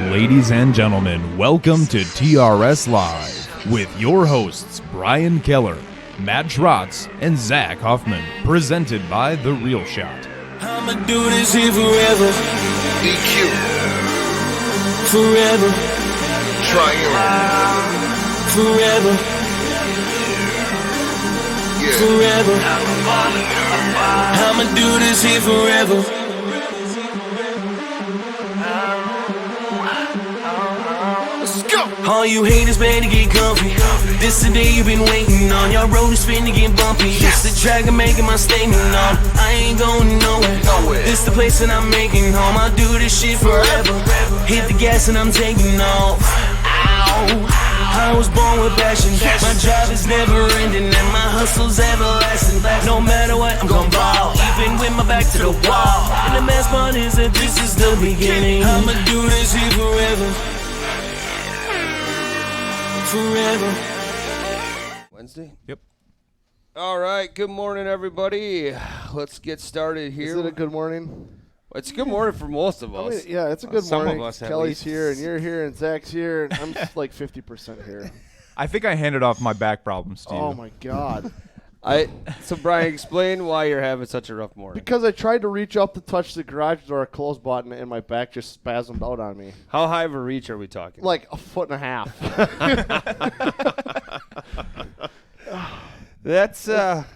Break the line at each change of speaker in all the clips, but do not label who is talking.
Ladies and gentlemen, welcome to TRS Live with your hosts Brian Keller, Matt Trotz, and Zach Huffman, presented by The Real Shot.
I'ma do this here forever.
DQ.
Forever.
Triune.
Forever.
Yeah.
Forever. I'ma do this here forever. All you haters better get comfy. This the day you've been waiting on. Y'all road is finna get bumpy. This the track I'm making my statement on. I ain't going nowhere. This the place that I'm making home. I'll do this shit forever. Hit the gas and I'm taking off. Ow. I was born with passion. My job is never ending and my hustle's everlasting. No matter what, I'm gon' ball. Even with my back to the wall. And the best part is that this is the beginning. I'ma do this here forever. Forever.
Wednesday?
Yep.
All right. Good morning, everybody. Let's get started here.
Is it a good morning?
It's a good morning for most of
I
us.
mean, yeah, it's a good
Some
morning.
of us, at
Kelly's
least.
here, and you're here, and Zach's here, and I'm just like 50% here.
I think I handed off my back problems to you.
Oh, my God.
So, Brian, explain why you're having such a rough morning.
Because I tried to reach up to touch the garage door close button, and my back just spasmed out on me.
How high of a reach are we talking?
Like a foot and a half.
That's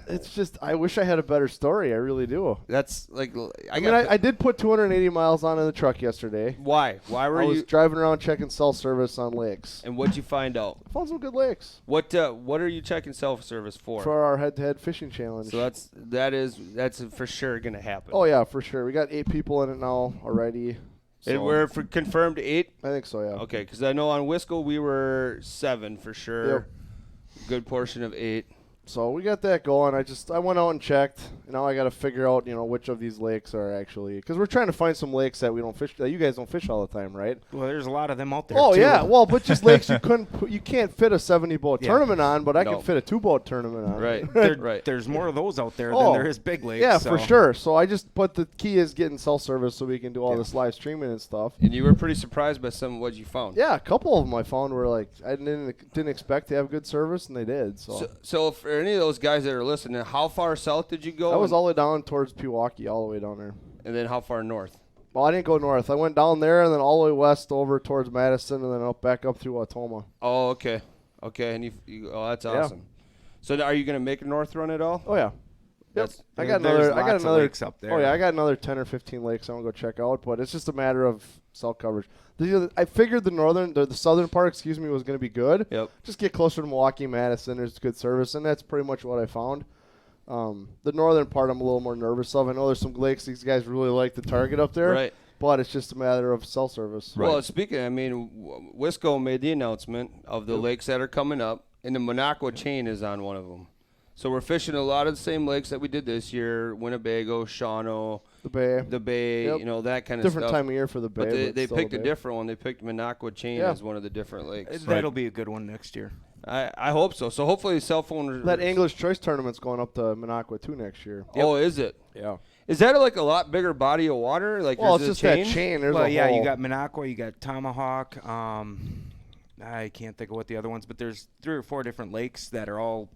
It's just, I wish I had a better story. I really do.
that's like
I did put 280 miles on in the truck yesterday.
Why? Why were
I was
you?
driving around checking cell service on lakes.
And what'd you find out?
I found some good lakes
What are you checking self-service for?
for our head-to-head fishing challenge.
So that's for sure gonna happen.
Oh, yeah, for sure. We got 8 people in it now already.
And
So,
we're confirmed 8.
I think so, yeah.
Okay, because I know on Wisco we were 7 for sure.
Yep.
Good portion of 8.
So we got that going. I went out and checked. Now I got to figure out, which of these lakes are actually, because we're trying to find some lakes that we don't fish, that you guys don't fish all the time, right?
Well, there's a lot of them out there.
Oh
too.
yeah, well, but just lakes you can't fit a 70-boat
Yeah.
tournament on, but I
No.
can fit a 2-boat tournament on.
Right. Right.
There's more of those out there
Oh,
than there is big lakes.
Yeah,
so.
for sure. So but the key is getting cell service so we can do all this live streaming and stuff.
And you were pretty surprised by some of what you found.
Yeah, a couple of them I found were like I didn't expect to have good service, and they did.
So for any of those guys that are listening, how far south did you go?
I was all the way down towards Pewaukee, all the way down there.
And then how far north?
Well, I didn't go north. I went down there and then all the way west over towards Madison and then back up through Wautoma.
Oh, okay. Okay, and that's awesome. So are you going to make a north run at all?
Oh yeah. Yep.
That's-
I got
There's
another. I got
lots of
another
lakes up there.
Oh yeah, I got another 10 or 15 lakes I want to go check out, but it's just a matter of cell coverage. I figured the southern part, was going to be good.
Yep.
Just get closer to Milwaukee, Madison. There's good service, and that's pretty much what I found. The northern part I'm a little more nervous of. I know there's some lakes these guys really like to target up there.
Right.
But it's just a matter of cell service.
Well, speaking, Wisco made the announcement of the lakes that are coming up, and the Minocqua chain is on one of them. So we're fishing a lot of the same lakes that we did this year: Winnebago, Shawano,
The Bay.
the Bay,
Yep.
that kind of
Different
stuff.
time of year for the Bay.
But they
still
picked
the
a
Bay.
different one. They picked Minocqua chain
Yeah.
as one of the different lakes.
That'll be a good one next year.
I hope so. So hopefully cell phone.
That English Choice Tournament's going up to Minocqua too next year.
Oh, is it?
Yeah.
Is that like a lot bigger body of water? Like,
Well,
is
it's
it
just
chain?
that chain. There's
Well,
a
yeah,
whole,
you got Minocqua, you got Tomahawk. I can't think of what the other ones, but there's 3 or 4 different lakes that are all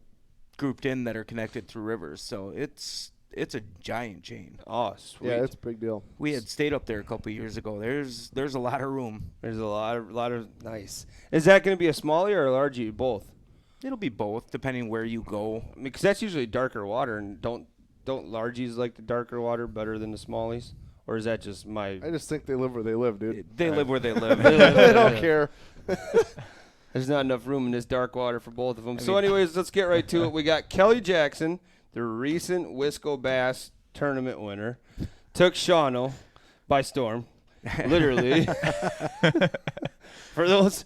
grouped in that are connected through rivers. So it's a giant chain.
Oh, sweet.
Yeah, it's a big deal.
We had stayed up there a couple of years ago. There's a lot of room.
There's a lot of nice. Is that going to be a smallie or a largie? Both.
It'll be both, depending where you go.
I mean, because that's usually darker water, and don't largies like the darker water better than the smallies, or is that just my?
I just think they live where they live, dude.
They live where they live.
They don't care.
There's not enough room in this dark water for both of them. So, anyways, let's get right to it. We got Kelly Jackson, the recent Wisco Bass tournament winner, took Shawano by storm, literally. For those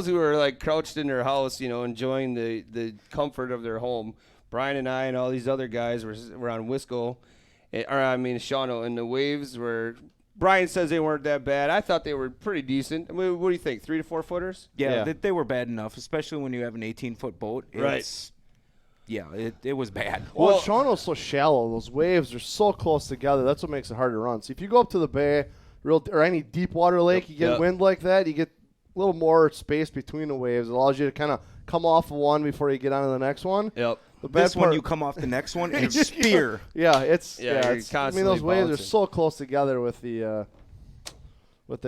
who are like crouched in their house, enjoying the comfort of their home, Brian and I and all these other guys were on Wisco, Shawano, and the waves were. Brian says they weren't that bad. I thought they were pretty decent. I mean, what do you think? 3 to 4 footers?
Yeah. They were bad enough, especially when you have an 18-foot boat.
Right.
Yeah, it was bad.
Well, Shawano's so shallow. Those waves are so close together. That's what makes it hard to run. So if you go up to the Bay, or any deep water lake, you get wind like that, you get a little more space between the waves. It allows you to kind of come off of one before you get on to the next one.
Yep.
This one, you come off the next one and spear.
Yeah, it's
I
mean, those waves are so close together with the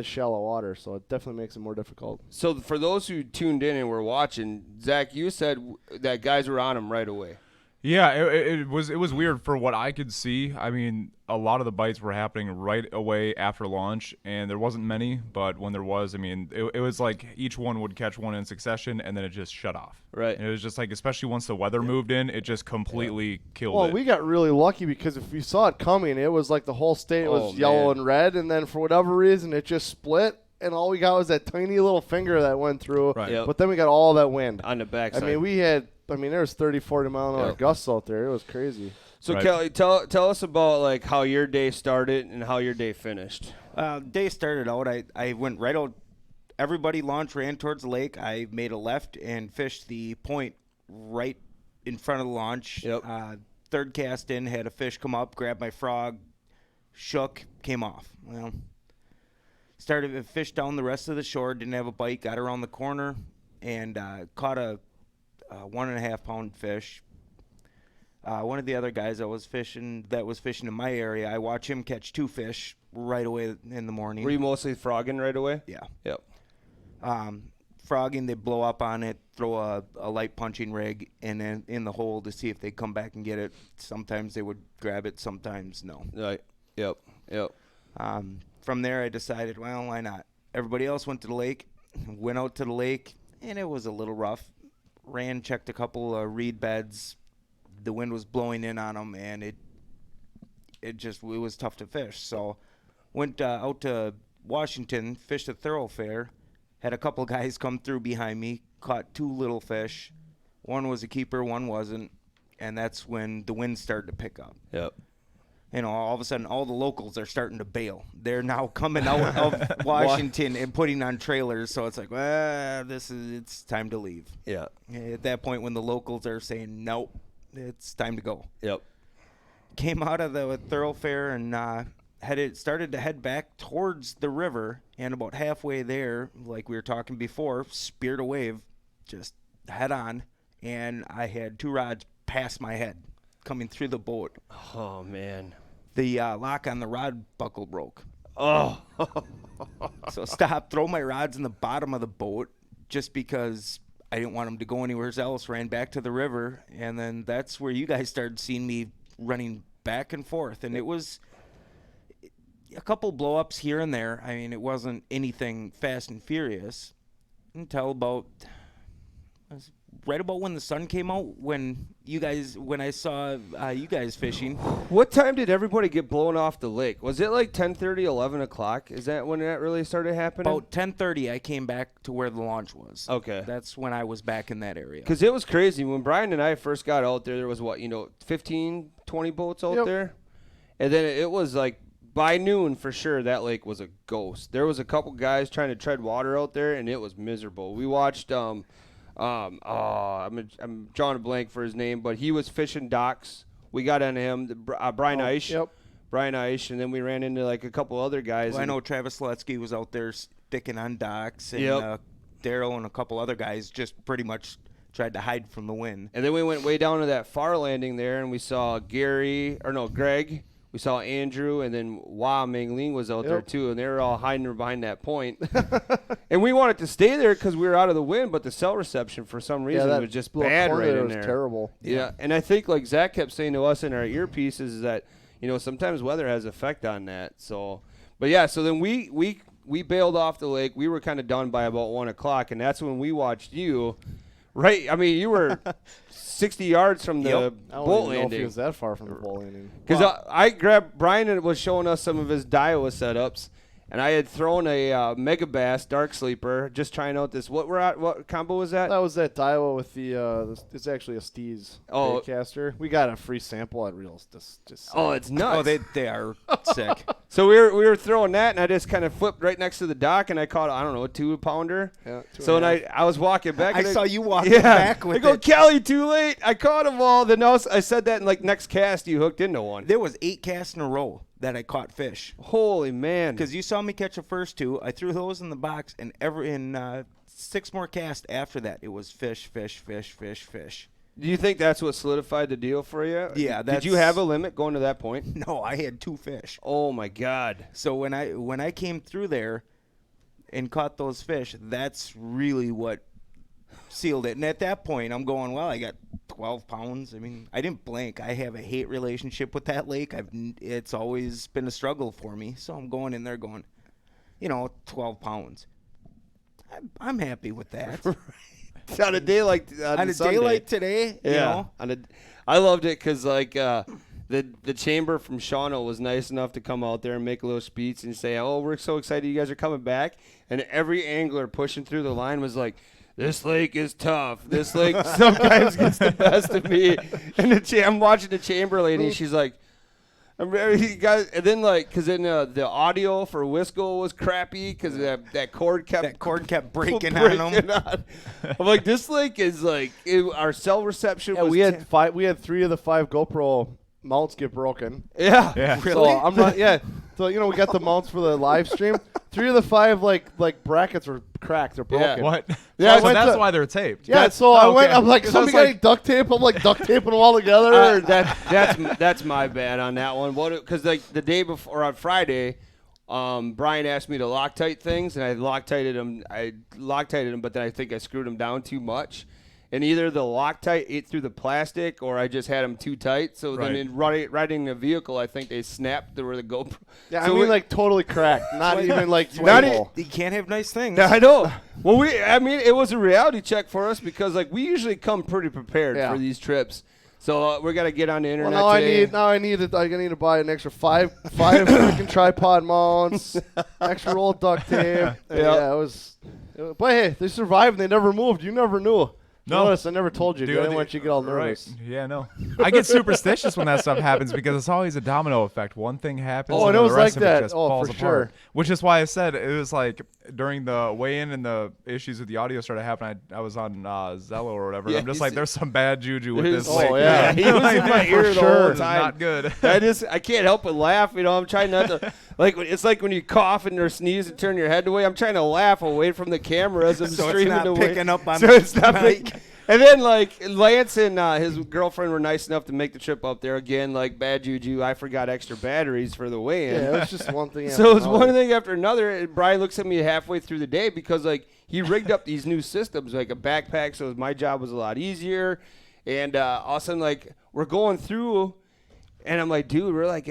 shallow water, so it definitely makes it more difficult.
So for those who tuned in and were watching, Zach, you said that guys were on them right away.
Yeah, it was weird for what I could see. I mean, a lot of the bites were happening right away after launch, and there wasn't many, but when there was, I mean, it was like each one would catch one in succession, and then it just shut off.
Right.
And it was just like, especially once the weather moved in, it just completely killed it.
Well, we got really lucky because if we saw it coming, it was like the whole state was yellow and red, and then for whatever reason, it just split. And all we got was that tiny little finger that went through.
Right.
Yep.
But then we got all that wind.
On the backside.
I mean, there was 30, 40 mile an hour gusts out there. It was crazy.
So,
Right.
Kelly, tell us about, like, how your day started and how your day finished.
Day started out, I went right out. Everybody launched, ran towards the lake. I made a left and fished the point right in front of the launch.
Yep.
Third cast in, had a fish come up, grabbed my frog, shook, came off. Well, started to fish down the rest of the shore, didn't have a bite, got around the corner, and caught a 1.5 pound fish. One of the other guys that was fishing in my area, I watched him catch 2 fish right away in the morning.
Were you mostly frogging right away?
Yeah.
Yep.
Frogging, they blow up on it, throw a light punching rig in the hole to see if they come back and get it. Sometimes they would grab it, sometimes no.
Right. Yep.
From there, I decided, well, why not? Everybody else went to the lake, went out to the lake, and it was a little rough. Checked a couple of reed beds. The wind was blowing in on them, and it was tough to fish. So went out to Washington, fished a thoroughfare, had a couple guys come through behind me, caught 2 little fish. One was a keeper, one wasn't, and that's when the wind started to pick up.
Yep.
You know, all of a sudden, all the locals are starting to bail. They're now coming out of Washington and putting on trailers. So it's like, well, it's time to leave.
Yeah.
At that point, when the locals are saying, nope, it's time to go.
Yep.
Came out of the thoroughfare and started to head back towards the river. And about halfway there, like we were talking before, speared a wave just head on. And I had 2 rods past my head coming through the boat.
Oh, man.
The lock on the rod buckle broke.
Oh.
So stopped, throw my rods in the bottom of the boat just because I didn't want them to go anywhere else. Ran back to the river, and then that's where you guys started seeing me running back and forth. And it was a couple blow-ups here and there. I mean, it wasn't anything fast and furious until right about when the sun came out, when I saw you guys fishing.
What time did everybody get blown off the lake? Was it like 10:30, 11 o'clock? Is that when that really started happening?
About 10:30, I came back to where the launch was.
Okay.
That's when I was back in that area.
Because it was crazy. When Brian and I first got out there was, 15, 20 boats out there? And then it was like, by noon, for sure, that lake was a ghost. There was a couple guys trying to tread water out there, and it was miserable. We watched I'm drawing a blank for his name, but he was fishing docks. We got on him, Brian Eisch.
Yep.
Brian Eisch, and then we ran into like a couple other guys.
Well, I know Travis Letsky was out there sticking on docks, and
Yep.
Daryl and a couple other guys just pretty much tried to hide from the wind.
And then we went way down to that far landing there, and we saw Greg. We saw Andrew, and then Ming Ling was out there too, and they were all hiding behind that point. And we wanted to stay there because we were out of the wind, but the cell reception for some reason was just bad right in there.
Was terrible.
Yeah, and I think like Zach kept saying to us in our earpieces is that sometimes weather has effect on that. So, but yeah, so then we bailed off the lake. We were kind of done by about 1 o'clock, and that's when we watched you. Right, I mean you were 60 yards from the
I don't
boat
even know if
landing.
he was that far from the boat landing.
Because I grabbed Brian and was showing us some of his Daiwa setups, and I had thrown a Mega Bass Dark Sleeper, just trying out this. What combo was that?
That was that Daiwa with the. It's actually a Steez caster. We got a free sample at Reels. Just
oh, it's nuts.
Oh, they are sick.
So we were throwing that, and I just kind of flipped right next to the dock, and I caught a 2-pounder.
Yeah.
So I was walking back.
I
and
saw you walking back with
I go,
it.
Kelly, too late. I caught them all. Then I said that, and like next cast, you hooked into one.
There was 8 casts in a row. that I caught fish.
Holy man.
Because you saw me catch the first 2. I threw those in the box, and in 6 more casts after that, it was fish, fish, fish, fish, fish.
Do you think that's what solidified the deal for you?
Yeah.
Did you have a limit going to that point?
No, I had 2 fish.
Oh, my God.
So when I came through there and caught those fish, that's really what sealed it. And at that point, I'm going, well, I got 12 pounds. I mean, I didn't blink. I have a hate relationship with that lake. It's always been a struggle for me. So I'm going in there going, 12 pounds. I'm happy with that.
On a day like
on a day like today,
yeah. I loved it because like the chamber from Shawano was nice enough to come out there and make a little speech and say, "Oh, we're so excited you guys are coming back." And every angler pushing through the line was like, "This lake is tough. This lake sometimes gets the best of me." And I'm watching the chamber lady. She's like, "I'm very guys." And then because then the audio for Wisco was crappy because that cord kept
breaking on them.
I'm like, this lake is like our cell reception.
Yeah,
was
we had 3 of the 5 GoPro mounts get broken.
Yeah.
Really?
So I'm not. Yeah. So we got the mounts for the live stream. 3 of the 5 like brackets were cracked. They're broken.
What?
Yeah,
so that's why they're taped.
Yeah. So I went. I'm like,
So
somebody
it's like-
got duct tape. I'm like duct taping them all together.
That's my bad on that one. Because like the day before on Friday, Brian asked me to Loctite things, and I Loctited them, but then I think I screwed them down too much. And either the Loctite ate through the plastic, or I just had them too tight. So then in riding the vehicle, I think they snapped. There were the GoPro.
Yeah,
so
I mean like totally cracked. Not even like
Not
stable.
You can't have nice things.
I know. Well, it was a reality check for us because like we usually come pretty prepared for these trips. So we got to get on the internet.
Well,
today.
I need to buy an extra five freaking tripod mounts, extra roll of duct tape. Yeah, it was. But hey, they survived and they never moved. You never knew.
No.
Notice I never told you.
Dude,
I didn't want you to get all nervous.
Right. Yeah, no. I get superstitious when that stuff happens because it's always a domino effect. One thing happens
Oh,
and
it
then
was
the rest
like
of
that.
it just
Oh,
falls
for
apart.
sure.
Which is why I said it was like during the weigh-in and the issues with the audio started happening, I was on Zello or whatever.
Yeah,
I'm just like, there's some bad juju with this.
Oh,
lake.
yeah.
He was in my ear the whole
It's
time.
not good.
I can't help but laugh. I'm trying not to. It's like when you cough and or sneeze and turn your head away. I'm trying to laugh away from the camera as I'm
So it's
streaming
not
away.
picking up on
So it's not
mic.
picking. And then Lance and his girlfriend were nice enough to make the trip up there again. Like bad juju, I forgot extra batteries for the weigh-in.
Yeah, it was just one thing.
So it was one thing after another. And Brian looks at me halfway through the day because he rigged up these new systems like a backpack, so my job was a lot easier. And all of a sudden we're going through, and I'm like, dude, we're at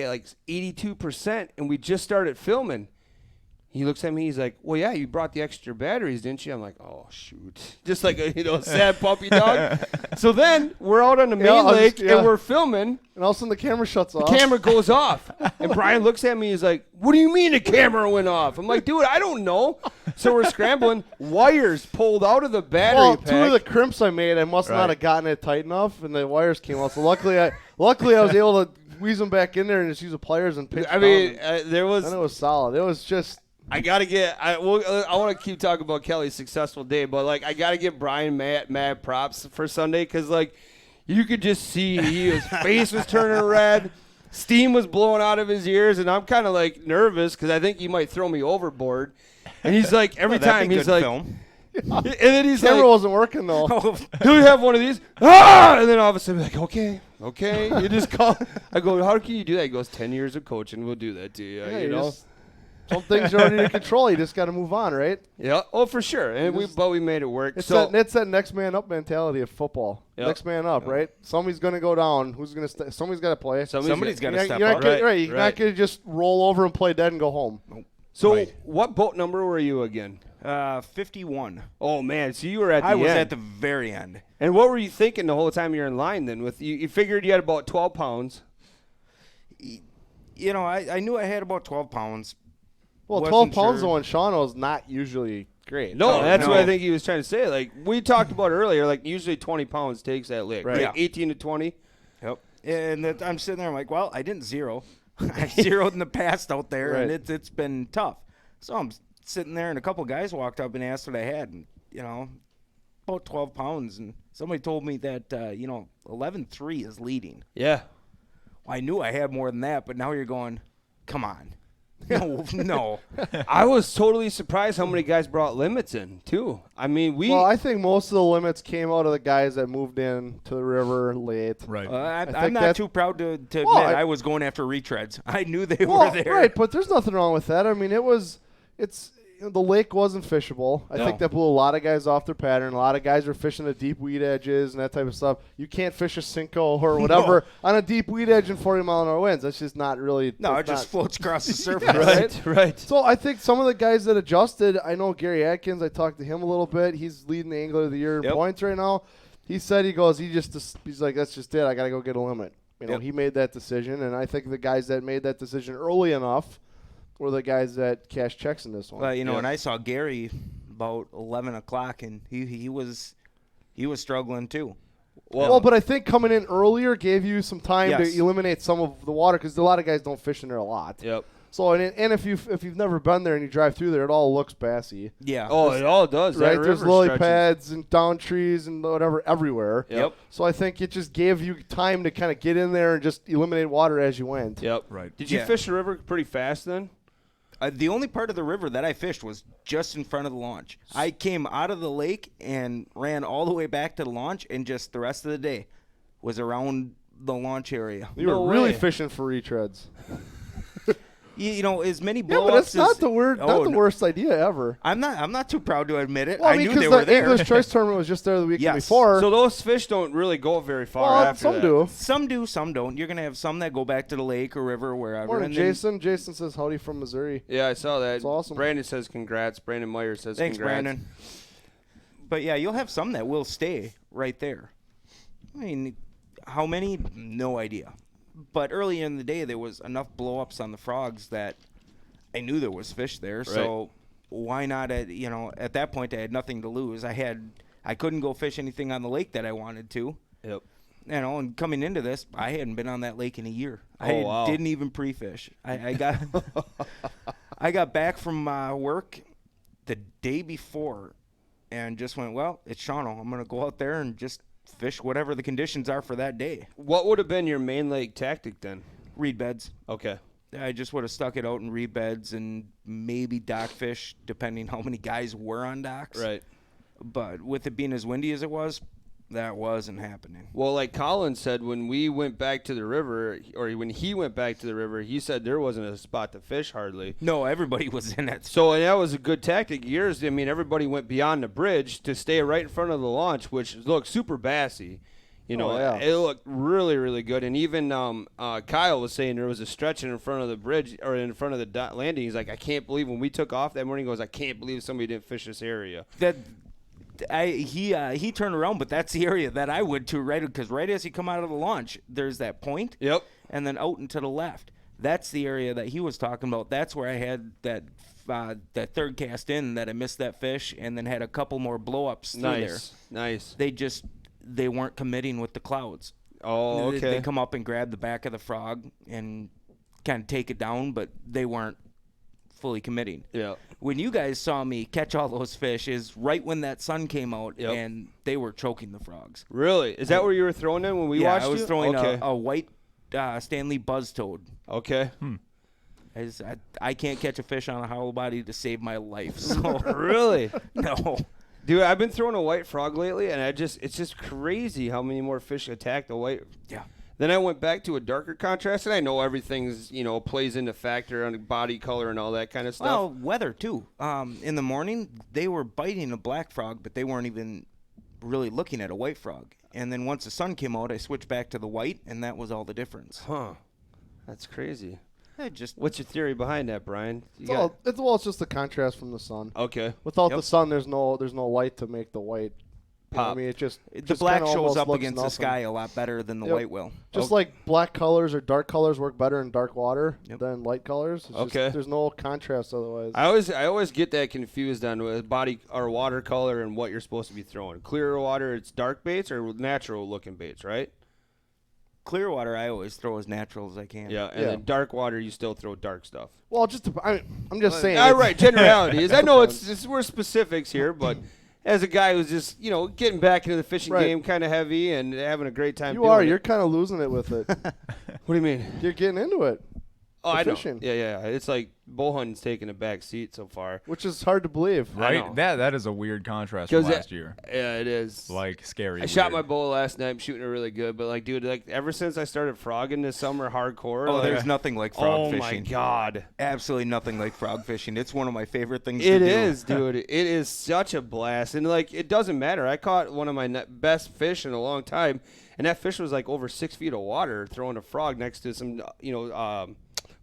82%, and we just started filming. He looks at me. He's like, "Well, yeah, you brought the extra batteries, didn't you?" I'm like, "Oh shoot!" Just like a sad puppy dog. So then we're out on the main lake and we're filming.
And all of a sudden the camera shuts off.
The camera goes off, and Brian looks at me. He's like, "What do you mean the camera went off?" I'm like, "Dude, I don't know." So we're scrambling. Wires pulled out of the battery
Well,
pack.
2 of the crimps I made, I must not have gotten it tight enough, and the wires came out. So luckily I was able to squeeze them back in there and just use the pliers and pinch.
I mean, there was.
And it was solid. It was just.
I gotta get. I want to keep talking about Kelly's successful day, but I gotta give Brian mad props for Sunday because you could just see his face was turning red, steam was blowing out of his ears, and I'm kind of nervous because I think he might throw me overboard. And he's like every time he's like,
film.
and then he's
Camera
like,
wasn't working though.
"Do you have one of these?" Ah! And then all of a sudden, okay. You just call. I go, "How can you do that?" He goes, 10 years of coaching will do that to you.
Yeah,
you know.
Some things are under your control. You just got to move on, right?
Yeah. Oh, for sure. And we made it work.
It's
So
that next man up mentality of football.
Yep.
Next man up, right? Somebody's going to go down. Who's going to somebody's got to play.
Somebody's got to step
You're
up.
not gonna,
Right,
You're
right.
not going to just roll over and play dead and go home.
So what boat number were you again?
51.
Oh man, so you were at the
I
end.
was at the very end.
And what were you thinking the whole time you were in line then? With you figured you had about 12 pounds.
I knew I had about 12 pounds.
Well,
Wasn't
12 pounds
sure.
though in Shawano is not usually great.
No, that's
no.
what I think he was trying to say. We talked about earlier, usually 20 pounds takes that lick.
Right.
Like 18 to 20.
Yep. And I'm sitting there, I'm like, well, I didn't zero. I zeroed in the past out there, and
Right.
it's been tough. So I'm sitting there, and a couple guys walked up and asked what I had, and, about 12 pounds. And somebody told me that, 11.3 is leading.
Yeah.
Well, I knew I had more than that, but now you're going, come on. No.
I was totally surprised how many guys brought limits in, too. I mean,
Well, I think most of the limits came out of the guys that moved in to the river late.
Right.
I'm not too proud to admit I was going after retreads. I knew they were there.
Right, but there's nothing wrong with that. I mean, the lake wasn't fishable. I think that blew a lot of guys off their pattern. A lot of guys were fishing the deep weed edges and that type of stuff. You can't fish a Cinco or whatever on a deep weed edge in 40-mile-an-hour winds. That's just not really.
No, it just floats across the surface.
Right.
So I think some of the guys that adjusted, I know Gary Atkins, I talked to him a little bit. He's leading the Angler of the Year in points right now. He said, he's like, that's just it. I got to go get a limit. He made that decision, and I think the guys that made that decision early enough were the guys that cashed checks in this one.
Well, and I saw Gary about 11 o'clock, and he was struggling too.
Well, but I think coming in earlier gave you some time to eliminate some of the water because a lot of guys don't fish in there a lot.
Yep.
So and if you've never been there and you drive through there, it all looks bassy.
Yeah.
Oh, it all does.
Right?
That
There's
river
lily
stretches.
pads and down trees and whatever everywhere.
Yep.
So I think it just gave you time to kind of get in there and just eliminate water as you went.
Yep.
Right.
Did you fish the river pretty fast then?
The only part of the river that I fished was just in front of the launch. I came out of the lake and ran all the way back to the launch, and just the rest of the day was around the launch area.
You were really fishing for retreads.
As many
Yeah,
blow-ups
but it's not
as-
the worst idea ever.
I'm not too proud to admit it.
Well,
I knew they
because
were
the
there.
English Choice Tournament was just there the weekend
Yes.
before.
So those fish don't really go very far
well,
after
some
that.
do.
Some do, some don't. You're gonna have some that go back to the lake or river or wherever.
Morning,
and then-
Jason. Jason says howdy from Missouri.
Yeah, I saw that.
That's awesome.
Brandon says congrats. Brandon Meyer says
Thanks,
congrats.
Brandon. But yeah, you'll have some that will stay right there. I mean, how many? No idea. But early in the day, there was enough blow-ups on the frogs that I knew there was fish there. So why not? At that point, I had nothing to lose. I couldn't go fish anything on the lake that I wanted to.
Yep.
And coming into this, I hadn't been on that lake in a year.
wow.
Didn't even pre-fish. I got I got back from work the day before and just went, well, it's Shawano. I'm going to go out there and just fish whatever the conditions are for that day.
What would have been your main lake tactic then?
Reed beds.
Okay.
I just would have stuck it out in reed beds and maybe dock fish, depending how many guys were on docks.
Right.
But with it being as windy as it was, that wasn't happening.
Well, like Colin said, when we went back to the river, or when he went back to the river, he said there wasn't a spot to fish hardly.
No, everybody was in it.
So and that was a good tactic. Yours, I mean, everybody went beyond the bridge to stay right in front of the launch, which looked super bassy. It looked really, really good. And even Kyle was saying there was a stretch in front of the bridge or in front of the landing. He's like, I can't believe when we took off that morning. He goes, I can't believe somebody didn't fish this area.
He turned around, but that's the area that I would too, right? Because right as you come out of the launch, there's that point.
Yep.
And then out and to the left. That's the area that he was talking about. That's where I had that third cast in that I missed that fish, and then had a couple more blow-ups through there.
Nice.
They weren't committing with the clouds.
Oh, okay.
They come up and grab the back of the frog and kind of take it down, but they weren't fully committing.
Yeah.
When you guys saw me catch all those fish is right when that sun came out,
Yep.
and they were choking the frogs.
Really? Is that where you were throwing in when we watched you?
I was throwing
okay.
a white Stanley buzz toad.
Okay.
I can't catch a fish on a hollow body to save my life. So
Really?
no.
Dude, I've been throwing a white frog lately, and it's just crazy how many more fish attack the white.
Yeah.
Then I went back to a darker contrast, and I know everything's, plays into factor on body color and all that kind of stuff.
Well, weather too. In the morning, they were biting a black frog, but they weren't even really looking at a white frog. And then once the sun came out, I switched back to the white, and that was all the difference.
Huh. That's crazy.
Just
What's your theory behind that, Brian?
It's just the contrast from the sun.
Okay.
Without the sun, there's no light to make the white pop. I mean, it just
the
just
black
kinda
shows
almost
up
looks
against the
nothing.
sky a lot better than the
Yep.
white will.
Just like black colors or dark colors work better in dark water
Yep.
than light colors. It's
Okay.
Just, there's no contrast otherwise.
I always get that confused on with body or watercolor and what you're supposed to be throwing. Clear water, it's dark baits or natural looking baits, right?
Clear water, I always throw as natural as I can.
Yeah, and then dark water, you still throw dark stuff.
well, I'm just saying.
All right, generalities. I know we're specifics here, but as a guy who's just getting back into the fishing
Right.
game, kind of heavy and having a great time.
You
doing
are.
it.
You're kind of losing it with it.
What do you mean?
You're getting into it.
Oh, I know.
fishing.
Yeah. It's like bow hunting's taking a back seat so far.
Which is hard to believe.
Right? That is a weird contrast from last year.
Yeah, it is.
Like scary.
I shot my bow last night. I'm shooting it really good, but like, dude, like ever since I started frogging this summer hardcore,
Oh,
like,
there's nothing like frog fishing.
Oh my god,
absolutely nothing like frog fishing. It's one of my favorite things.
It
to do.
is, dude. It is such a blast, and like it doesn't matter. I caught one of my best fish in a long time, and that fish was like over 6 feet of water, throwing a frog next to some,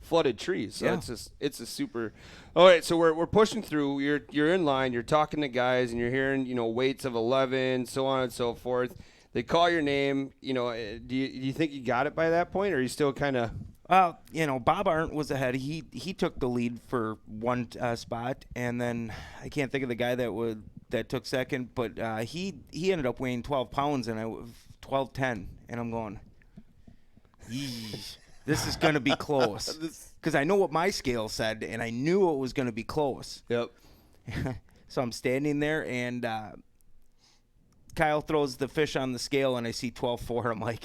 flooded trees. So it's a super. All right, so we're pushing through. You're in line. You're talking to guys, and you're hearing weights of 11, so on and so forth. They call your name. Do you think you got it by that point, or are you still kind of?
Bob Arndt was ahead. He took the lead for one spot, and then I can't think of the guy that took second, but he ended up weighing 12 pounds, and I 12.10, and I'm going, yeesh. This is going to be close. Because I know what my scale said, and I knew it was going to be close.
Yep.
So I'm standing there, and Kyle throws the fish on the scale, and I see 12.4. I'm like,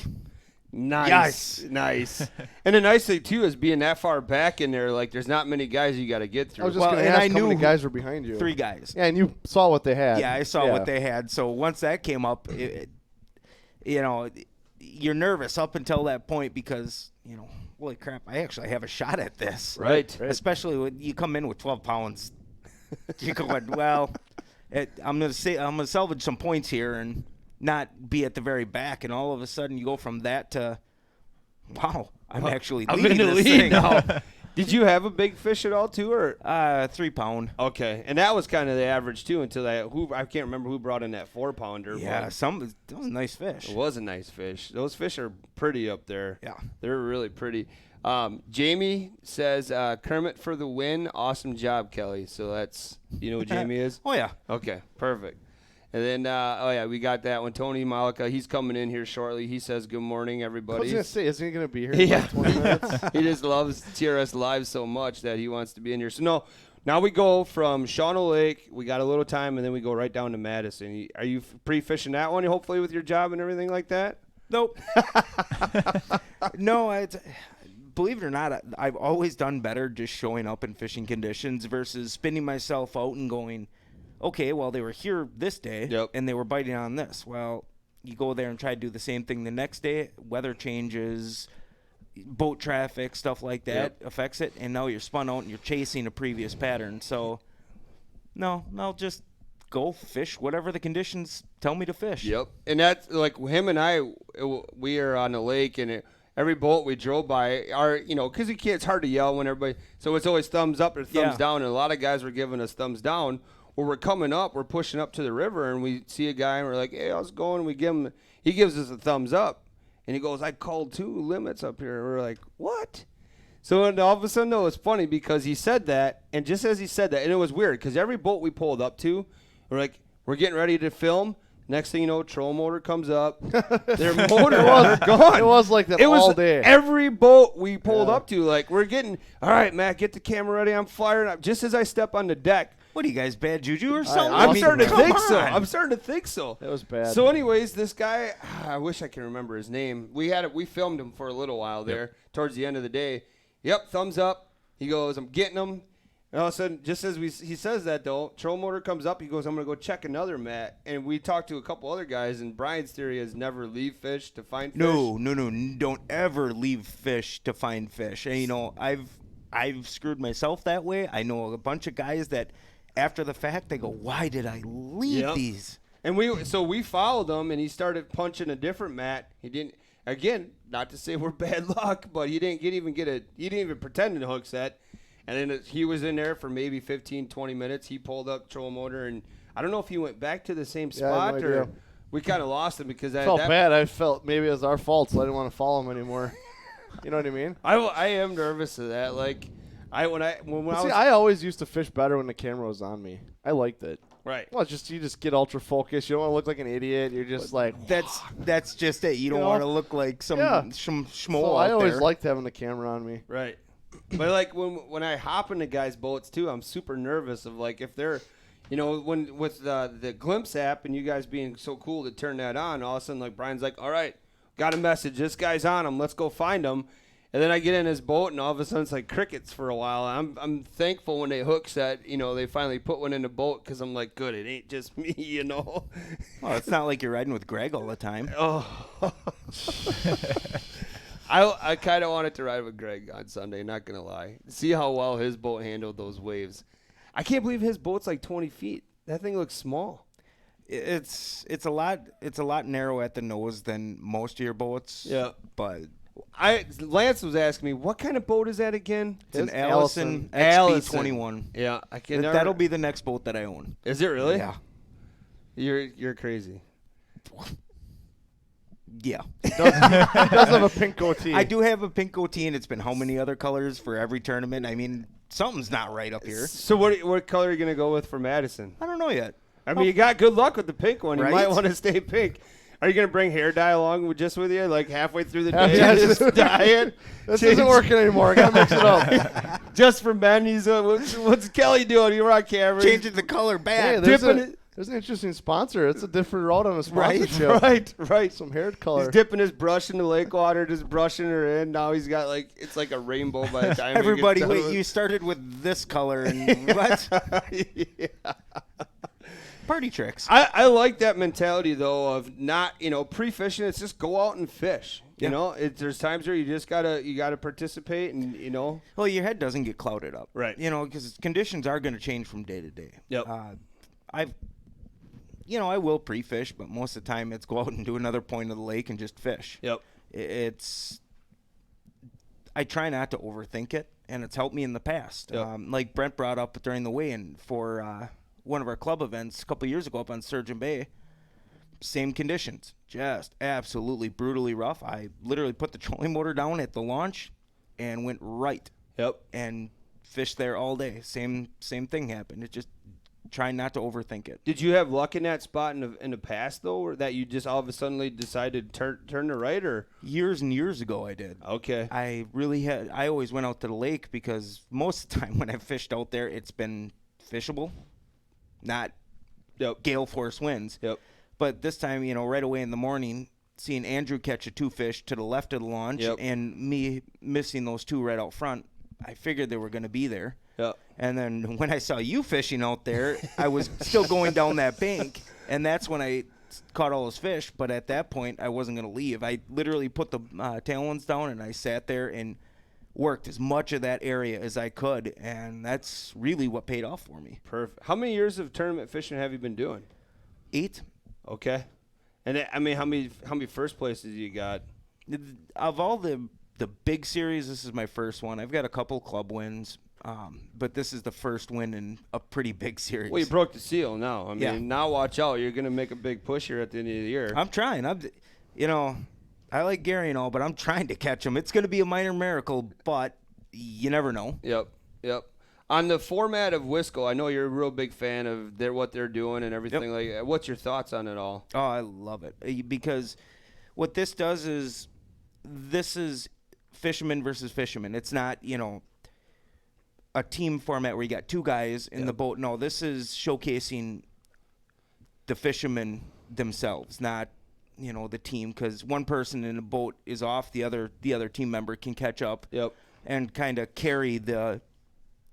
nice.
Yes.
Nice. And the nice thing, too, is being that far back in there, like, there's not many guys you got to get through.
I was just going to ask how many guys were behind you.
3 guys.
Yeah, and you saw what they had.
Yeah, I saw what they had. So once that came up, you're nervous up until that point because, holy crap, I actually have a shot at this.
Right.
Especially when you come in with 12 pounds. You're going, well, I'm going to salvage some points here and not be at the very back. And all of a sudden you go from that to, wow, I'm actually leading this thing.
now. Did you have a big fish at all, too? Or
3 pound.
Okay. And that was kind of the average, too, until I can't remember who brought in that 4-pounder.
Yeah, that was a nice fish.
It was a nice fish. Those fish are pretty up there.
Yeah.
They're really pretty. Jamie says, Kermit for the win. Awesome job, Kelly. So that's, you know who Jamie is?
Oh, yeah.
Okay, perfect. And then, we got that one. Tony Mollica, he's coming in here shortly. He says, good morning, everybody.
I was going to say, isn't he going to be here
in
like 20 minutes?
He just loves TRS Live so much that he wants to be in here. So, now we go from Shawnee Lake. We got a little time, and then we go right down to Madison. Are you pre-fishing that one, hopefully, with your job and everything like that?
Nope. No, believe it or not, I've always done better just showing up in fishing conditions versus spinning myself out and going, okay, well, they were here this day, and they were biting on this. Well, you go there and try to do the same thing the next day. Weather changes, boat traffic, stuff like that affects it, and now you're spun out and you're chasing a previous pattern. So, no, just go fish whatever the conditions tell me to fish.
Yep. And that's like him and I, we are on the lake, and every boat we drove by are, because it's hard to yell when everybody, so it's always thumbs up or thumbs down, and a lot of guys were giving us thumbs down. Well, we're coming up, we're pushing up to the river, and we see a guy, and we're like, hey, how's it going? And he gives us a thumbs up, and he goes, I called 2 limits up here. And we're like, what? So all of a sudden, it's funny because he said that, and just as he said that, and it was weird because every boat we pulled up to, we're like, we're getting ready to film. Next thing you know, troll motor comes up. Their motor was gone.
It was like that all day.
Every boat we pulled up to, like, we're getting, all right, Matt, get the camera ready. I'm firing up. Just as I step on the deck.
What are you guys, bad juju or something?
I'm starting to think so. I'm starting to think so.
That was bad.
So anyways, this guy, I wish I can remember his name. We filmed him for a little while there towards the end of the day. Yep, thumbs up. He goes, I'm getting him. And all of a sudden, just as he says that, though, troll motor comes up. He goes, I'm going to go check another mat. And we talked to a couple other guys, and Brian's theory is never leave fish to find fish.
No. Don't ever leave fish to find fish. And, I've screwed myself that way. I know a bunch of guys that after the fact, they go, why did I leave these?
And we followed him, and he started punching a different mat. He didn't, again, not to say we're bad luck, but he didn't even pretend to hook set. And then he was in there for maybe 15, 20 minutes. He pulled up troll motor, and I don't know if he went back to the same spot or we kind of lost him because
I felt bad. I felt maybe it was our fault, so I didn't want to follow him anymore. You know what I mean?
I am nervous of that. Like, I
always used to fish better when the camera was on me. I liked it.
Right.
Well, you just get ultra focused. You don't want to look like an idiot. You're just like
that's just it. You don't want to look like some schmo
so
out
I always
there.
liked having the camera on me.
Right. But like when I hop into guys' boats too, I'm super nervous of like if they're, when with the Glimpse app and you guys being so cool to turn that on, all of a sudden like Brian's like, all right, got a message. This guy's on him. Let's go find him. And then I get in his boat, and all of a sudden it's like crickets for a while. I'm thankful when they hook set, they finally put one in the boat because I'm like, good, it ain't just me,
Well, it's not like you're riding with Greg all the time.
Oh. I kind of wanted to ride with Greg on Sunday, not going to lie. See how well his boat handled those waves. I can't believe his boat's like 20 feet. That thing looks small.
It's a lot narrow at the nose than most of your boats.
Yeah.
But
Lance was asking me, what kind of boat is that again?
it's an Allison XB21.
Yeah, I can.
That'll be the next boat that I own.
Is it really?
Yeah.
You're crazy.
Yeah.
He does have a pink goatee.
I do have a pink goatee, and it's been how many other colors for every tournament? I mean, something's not right up here.
So what color are you gonna go with for Madison?
I don't know yet.
I mean, you got good luck with the pink one. You
Right?
might want to stay pink. Are you gonna bring hair dye along with you, like halfway through the day?
Yeah,
Just dye it.
This isn't working anymore. I gotta mix it up.
Just for men, what's Kelly doing? You're on camera.
Changing the color back.
Hey, there's an interesting sponsor. It's a different route on a sponsorship.
Right.
Some hair color.
He's dipping his brush in the lake water, just brushing her in. Now he's got it's like a rainbow by the time.
Everybody,
he gets done
wait!
with
You started with this color and what?
yeah.
Party tricks.
I like that mentality though of not pre-fishing. It's just go out and fish.
Yeah.
There's times where you just gotta participate and
Well, your head doesn't get clouded up,
Right.
Because conditions are going to change from day to day.
Yep.
I will pre-fish, but most of the time it's go out and do another point of the lake and just fish.
Yep.
I try not to overthink it, and it's helped me in the past.
Yep.
Like Brent brought up during the weigh-in for one of our club events a couple years ago up on Sturgeon Bay. Same conditions, just absolutely brutally rough. I literally put the trolling motor down at the launch and went right.
Yep.
And fished there all day. Same thing happened. It just try not to overthink it.
Did you have luck in that spot in the past though, or that you just all of a sudden decided to turn to right, or
Years and years ago I did.
okay?
I always went out to the lake because most of the time when I've fished out there, it's been fishable, not gale force winds.
Yep.
But this time, right away in the morning, seeing Andrew catch a 2 fish to the left of the launch and me missing those 2 right out front, I figured they were going to be there.
Yeah.
And then when I saw you fishing out there, I was still going down that bank, and that's when I caught all those fish. But at that point, I wasn't going to leave. I literally put the tail ones down, and I sat there and worked as much of that area as I could, and that's really what paid off for me.
Perfect. How many years of tournament fishing have you been doing?
8.
Okay. And I mean, how many first places you got?
Of all the big series, this is my first one. I've got a couple club wins. But this is the first win in a pretty big series.
Well, you broke the seal now. I mean,
Yeah.
now watch out. You're going to make a big push here at the end of the year.
I'm trying. I like Gary and all, but I'm trying to catch him. It's going to be a minor miracle, but you never know.
Yep. On the format of Wisco, I know you're a real big fan of what they're doing and everything. Like, what's your thoughts on it all?
Oh, I love it because what this does is this is fisherman versus fisherman. It's not a team format where you got 2 guys in the boat. No, this is showcasing the fishermen themselves, not the team, because one person in a boat is off, the other team member can catch up and kind of carry the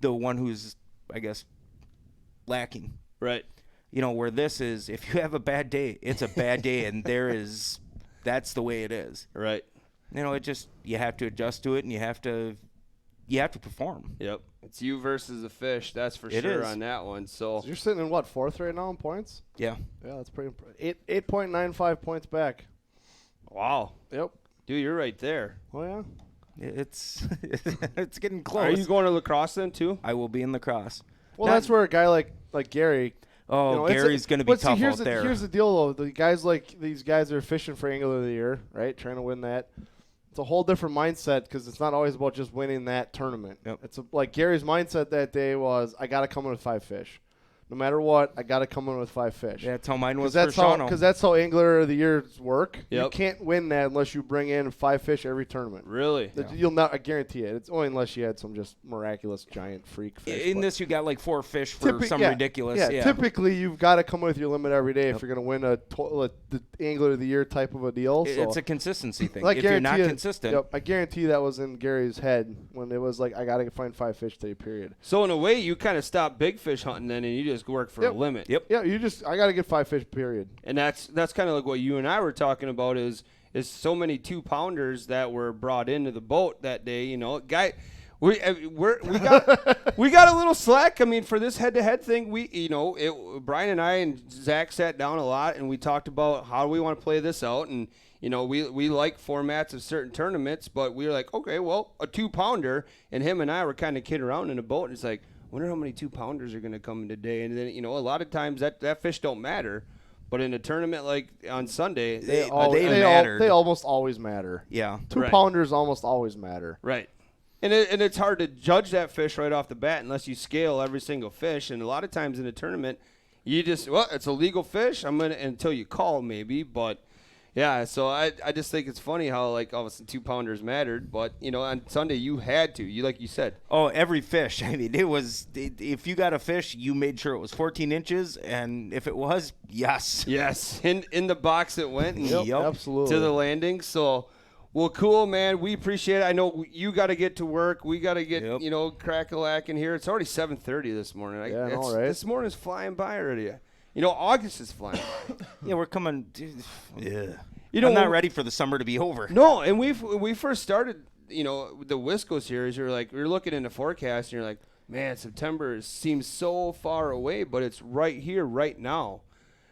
one who's, I guess, lacking.
Right.
Where this is, if you have a bad day, it's a bad day, and that's the way it is.
Right.
It just, you have to adjust to it, and you have to perform.
Yep. It's you versus the fish. That's for sure on that one. So
you're sitting in what, 4th right now in points?
Yeah.
Yeah, that's pretty impressive. 8.95 points back.
Wow.
Yep.
Dude, you're right there.
Oh yeah.
It's getting close.
Are you going to lacrosse then too?
I will be in lacrosse.
Well, that's where a guy like Gary.
Oh, Gary's going to be tough out there.
Here's the deal, though. These guys are fishing for Angler of the Year, right? Trying to win that. It's a whole different mindset because it's not always about just winning that tournament.
Yep.
It's like Gary's mindset that day was, I got to come in with 5 fish no matter what, I got to come in with 5 fish.
Yeah, that's how mine was
Because
for Shawno.
that's how Angler of the Years work. You
Yep.
can't win that unless you bring in 5 fish every tournament.
Really?
You'll not. I guarantee it. It's only unless you had some just miraculous giant freak fish.
In
but
this, you got like 4 fish for some ridiculous.
Yeah, typically you've got to come with your limit every day if you're going to win the Angler of the Year type of a deal.
It's a consistency thing.
Like
If you're not consistent.
Yep, I guarantee that was in Gary's head when it was like, I got to find 5 fish today, period.
So in a way, you kind of stop big fish hunting then, and you just work for a limit.
Yep.
Yeah, I got to get 5 fish, period.
And that's kind of like what you and I were talking about is so many 2-pounders that were brought into the boat that day. You know, we got a little slack. I mean, for this head-to-head thing, Brian and I and Zach sat down a lot and we talked about how we want to play this out. And you know, we like formats of certain tournaments, but we were like, okay, well, a 2-pounder, and him and I were kind of kidding around in a boat, and it's like, I wonder how many 2-pounders are going to come in today. And then, you know, a lot of times that fish don't matter. But in a tournament like on Sunday,
they
matter.
They almost always matter.
Yeah.
2-pounders almost always matter.
Right. And it's hard to judge that fish right off the bat unless you scale every single fish. And a lot of times in a tournament, you just, it's a legal fish. Until you call maybe. But, yeah, so I just think it's funny how, like, obviously 2-pounders mattered. But, you know, on Sunday you had to. Like you said.
Oh, every fish. I mean, if you got a fish, you made sure it was 14 inches. And if it was, yes.
Yes. In the box it went. And
Yep, absolutely.
To the landing. So, well, cool, man. We appreciate it. I know you got to get to work. We got to get, crack-a-lack in here. It's already 7:30 this morning.
Yeah, all right.
This morning's flying by already. You know, August is flying by.
Yeah, we're coming. Yeah.
You know,
I'm not ready for the summer to be over.
No, and when we first started, you know, the Wisco series, you're looking in the forecast, and you're like, man, September seems so far away, but it's right here, right now.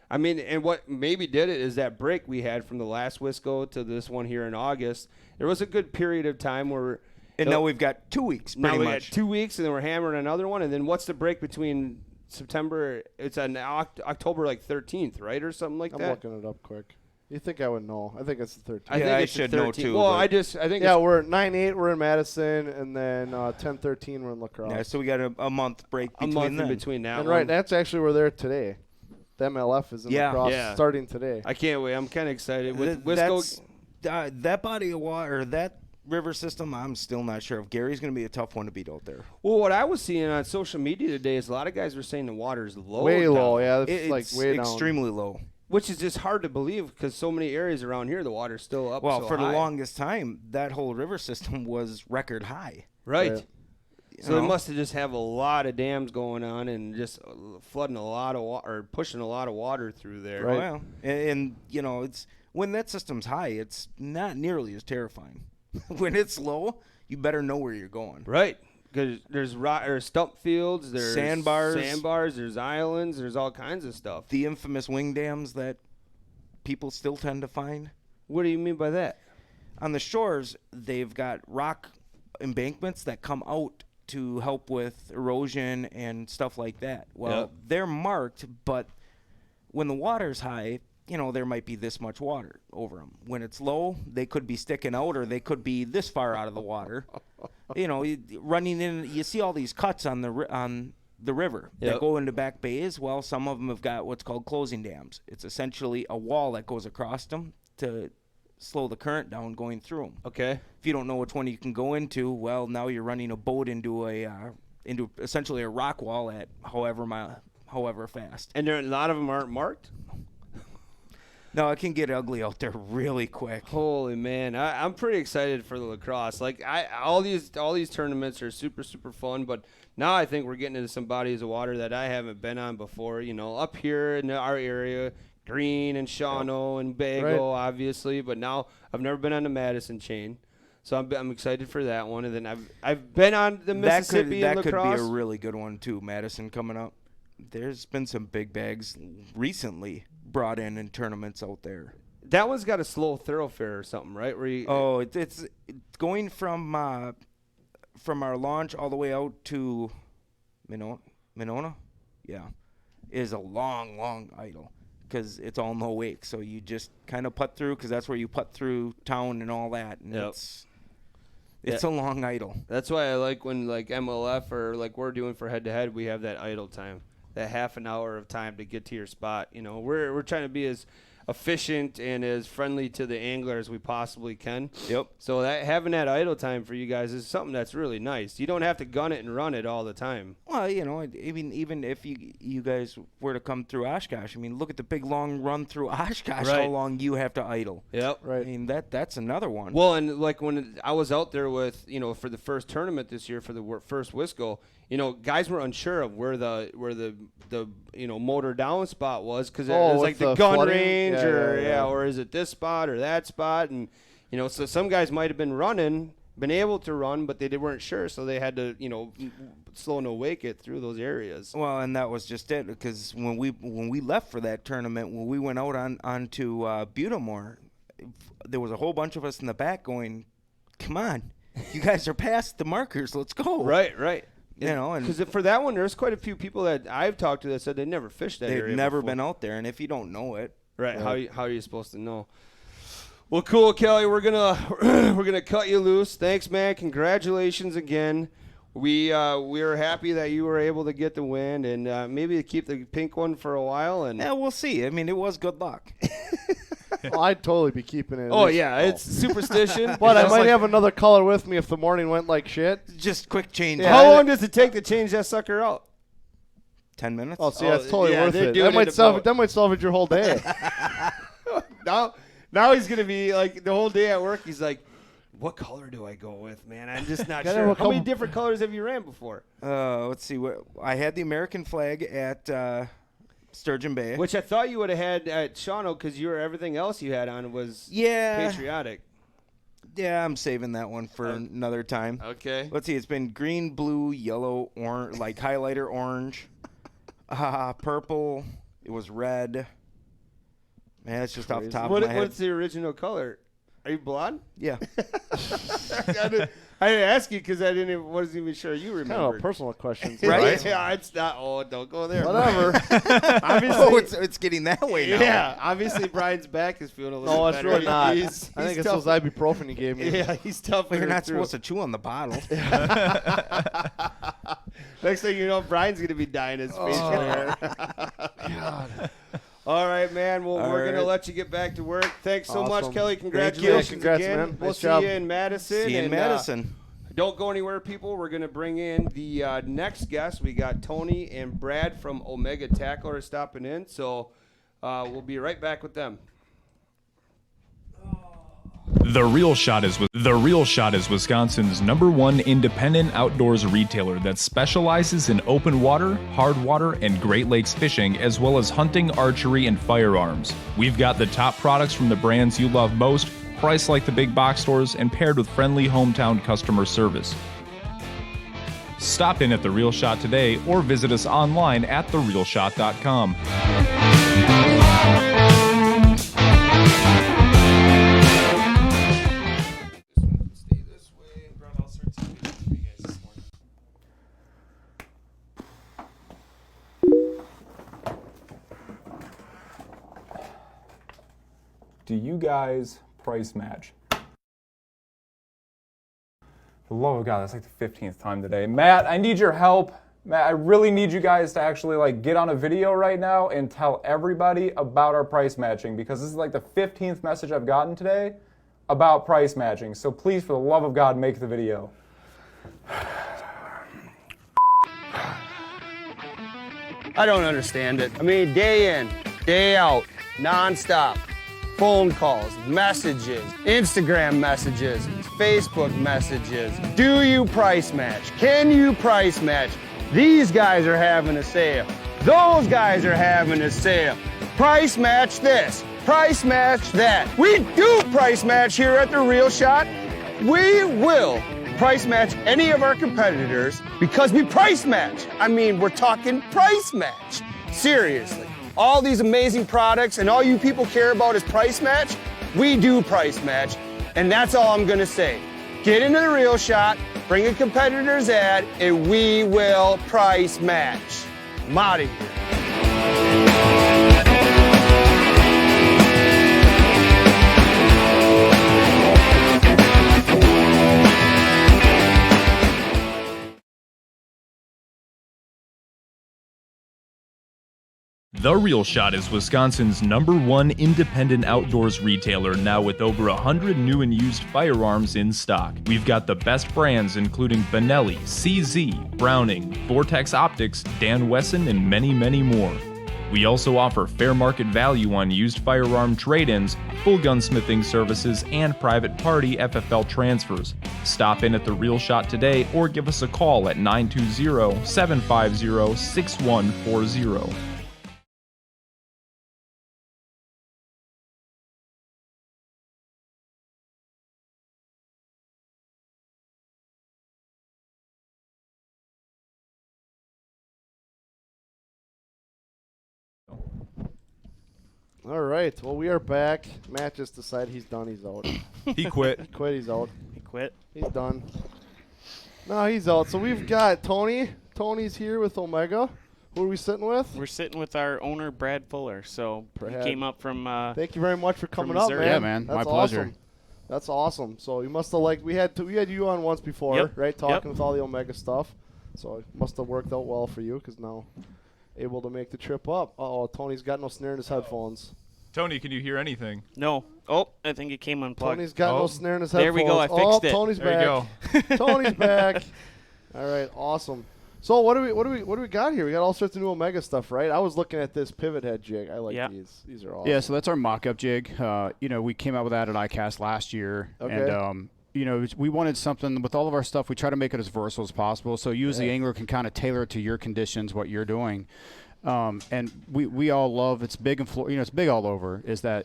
I mean, and what maybe did it is that break we had from the last Wisco to this one here in August. There was a good period of time where.
And now we've got 2 weeks, pretty much.
Now we got 2 weeks, and then we're hammering another one. And then what's the break between September? It's on October like 13th, right, or something like that.
I'm looking it up quick. You think I would know? I think it's the 13th.
I think it's
should
the 13th.
know too.
Well, I think.
Yeah, we're at 9/8. We're in Madison, and then 10/13 we're in La Crosse.
Yeah, so we got a month break between
in between that.
And
one.
right, that's actually we're there today. The MLF is in La Crosse starting today.
I can't wait. I'm kind of excited with
Wisco.
Wisco.
That body of water, that river system, I'm still not sure if Gary's going to be a tough one to beat out there.
Well, what I was seeing on social media today is a lot of guys were saying the water's low.
Way low,
down,
yeah. It's like way
extremely low.
Which is just hard to believe because so many areas around here, the water's still up.
Well,
so
for
high.
the longest time, that whole river system was record high.
Right. So
You
they
know?
must have just have a lot of dams going on and just flooding a lot of water or pushing a lot of water through there.
Right.
Well, and you know, it's when that system's high, it's not nearly as terrifying. When it's low, you better know where you're going.
Right. Because there's stump fields, there's sandbars, there's islands, there's all kinds of stuff.
The infamous wing dams that people still tend to find.
What do you mean by that?
On the shores, they've got rock embankments that come out to help with erosion and stuff like that. Well, they're marked, but when the water's high, you know, there might be this much water over them. When it's low, they could be sticking out or they could be this far out of the water. You know, running in, you see all these cuts on the river that go into back bays. Well, some of them have got what's called closing dams. It's essentially a wall that goes across them to slow the current down going through them.
Okay.
If you don't know which one you can go into, well, now you're running a boat into essentially a rock wall at however fast.
And a lot of them aren't marked?
No, it can get ugly out there really quick.
Holy man, I'm pretty excited for the lacrosse. Like all these tournaments are super, super fun, but now I think we're getting into some bodies of water that I haven't been on before. You know, up here in our area, Green and Shawno and Bago, obviously, but now I've never been on the Madison chain, so I'm excited for that one. And then I've been on the Mississippi and lacrosse.
That could be a really good one too. Madison coming up. There's been some big bags recently brought in tournaments out there.
That one's got a slow thoroughfare or something, right?
It's going from our launch all the way out to Monona. Yeah, is a long idle because it's all no wake. So you just kind of putt through because that's where you putt through town and all that. And it's a long idle.
That's why I like when like MLF or like we're doing for head to head, we have that idle time. that half an hour of time to get to your spot. You know, we're trying to be as efficient and as friendly to the angler as we possibly can.
Yep.
So that having that idle time for you guys is something that's really nice. You don't have to gun it and run it all the time.
Well, you know, even if you guys were to come through Oshkosh, I mean, look at the big long run through Oshkosh.
Right.
How long you have to idle?
Yep.
Right.
I mean, that's another one.
Well, and like when I was out there with, you know, for the first tournament this year for the first Wisco, you know, guys were unsure of where the you know, motor down spot was, because it was like the gun
flooding?
range
Yeah.
or is it this spot or that spot, and you know, so some guys might have been able to run, but they weren't sure, so they had to, you know, slow and wake it through those areas.
Well, and that was just it, because when we left for that tournament, when we went out onto Butamore, there was a whole bunch of us in the back going, "Come on, you guys are past the markers. Let's go!"
Right.
You know, and
because for that one, there's quite a few people that I've talked to that said they never fished that area.
they've never
before.
been out there, and if you don't know it,
Right. How are you supposed to know? Well, cool, Kelly. We're gonna cut you loose. Thanks, man. Congratulations again. We are happy that you were able to get the win and maybe keep the pink one for a while. And
yeah, we'll see. I mean, it was good luck.
Well, I'd totally be keeping it.
oh yeah, it's superstition.
But I
It's
might
like-
have another color with me if the morning went like shit.
Just quick change.
Yeah.
How long does it take to change that sucker out?
10 minutes.
Oh, see, that's totally
yeah,
worth
they're
it.
doing
That might salvage your whole day.
Now he's gonna be like the whole day at work. He's like, "What color do I go with, man? I'm just not
Gotta
sure."
have a
How many
couple-
different colors have you ran before?
Let's see. I had the American flag at Sturgeon Bay.
Which I thought you would have had at Shawano, because everything else you had on was
Yeah.
patriotic.
Yeah, I'm saving that one for another time.
Okay.
Let's see. It's been green, blue, yellow, orange, like highlighter orange, purple. It was red. Man, it's just off the top of my head.
What's the original color? Are you blonde?
Yeah.
I didn't ask you because wasn't even sure you
Kind
remembered.
of personal questions.
Right?
Yeah, it's not. Oh, don't go there.
Whatever.
Obviously,
it's getting that way now.
yeah. Obviously, Brian's back is feeling a little
No, it's
better.
really not.
He's
I think it's
tough.
those ibuprofen you gave me.
Yeah, he's tough.
But you're not supposed to chew on the bottle.
Next thing you know, Brian's gonna be dyeing his face hair.
God.
All right, man. Well,
All
we're gonna
right.
let you get back to work. Thanks so much,
Awesome.
Kelly.
Thank you.
Congratulations
Congrats,
again.
man.
We'll
Nice
see
job.
you in Madison.
See you in
and,
Madison.
Don't go anywhere, people. We're gonna bring in the next guest. We got Tony and Brad from Omega Tackler stopping in, so we'll be right back with them.
The Real Shot is Wisconsin's #1 independent outdoors retailer that specializes in open water, hard water, and Great Lakes fishing, as well as hunting, archery, and firearms. We've got the top products from the brands you love most, priced like the big box stores, and paired with friendly hometown customer service. Stop in at The Real Shot today or visit us online at therealshot.com.
Stay this way. Brought all sorts of videos for you guys this morning.
Do you guys price match? For the love of God, that's like the 15th time today. Matt, I need your help. Matt, I really need you guys to actually get on a video right now and tell everybody about our price matching, because this is like the 15th message I've gotten today about price matching. So please, for the love of God, make the video.
I don't understand it. I mean, day in, day out, nonstop. Phone calls, messages, Instagram messages, Facebook messages. Do you price match? Can you price match? These guys are having a sale. Those guys are having a sale. Price match this. Price match that. We do price match here at The Real Shot. We will price match any of our competitors because we price match. I mean, we're talking price match. Seriously. All these amazing products and all you people care about is price match. We do price match. And that's all I'm going to say. Get into The Real Shot, bring a competitor's ad, and we will price match. I'm out of here.
The Real Shot is Wisconsin's #1 independent outdoors retailer, now with over 100 new and used firearms in stock. We've got the best brands including Benelli, CZ, Browning, Vortex Optics, Dan Wesson, and many, many more. We also offer fair market value on used firearm trade-ins, full gunsmithing services, and private party FFL transfers. Stop in at The Real Shot today or give us a call at 920-750-6140.
All right. Well, we are back. Matt just decided he's done. He's out.
He quit.
He quit. He's out.
He quit.
He's done. No, he's out. So we've got Tony. Tony's here with Omega. Who are we sitting with?
We're sitting with our owner, Brad Fuller. So
Brad.
he came up from
Thank you very much for coming up, man.
Missouri.
Yeah, man.
That's
My pleasure.
Awesome. That's awesome. So you must have we had you on once before,
Yep.
right? Talking
Yep.
with all the Omega stuff. So it must have worked out well for you because now able to make the trip up. Uh-oh, Tony's got no snare in his headphones.
Tony, can you hear anything?
No. Oh, I think it came unplugged.
Tony's got no snare in his
There
headphones.
we go, I fixed it.
Tony's
There
back. Tony's back. All right, awesome. So what do we got here? We got all sorts of new Omega stuff, right? I was looking at this pivot head jig. I like
Yeah.
these. These are awesome.
Yeah, so that's our mock-up jig. We came out with that at ICAST last year.
Okay.
And, we wanted something with all of our stuff. We try to make it as versatile as possible. So you as the angler can kind of tailor it to your conditions, what you're doing. And we all love, it's big and it's big all over, is that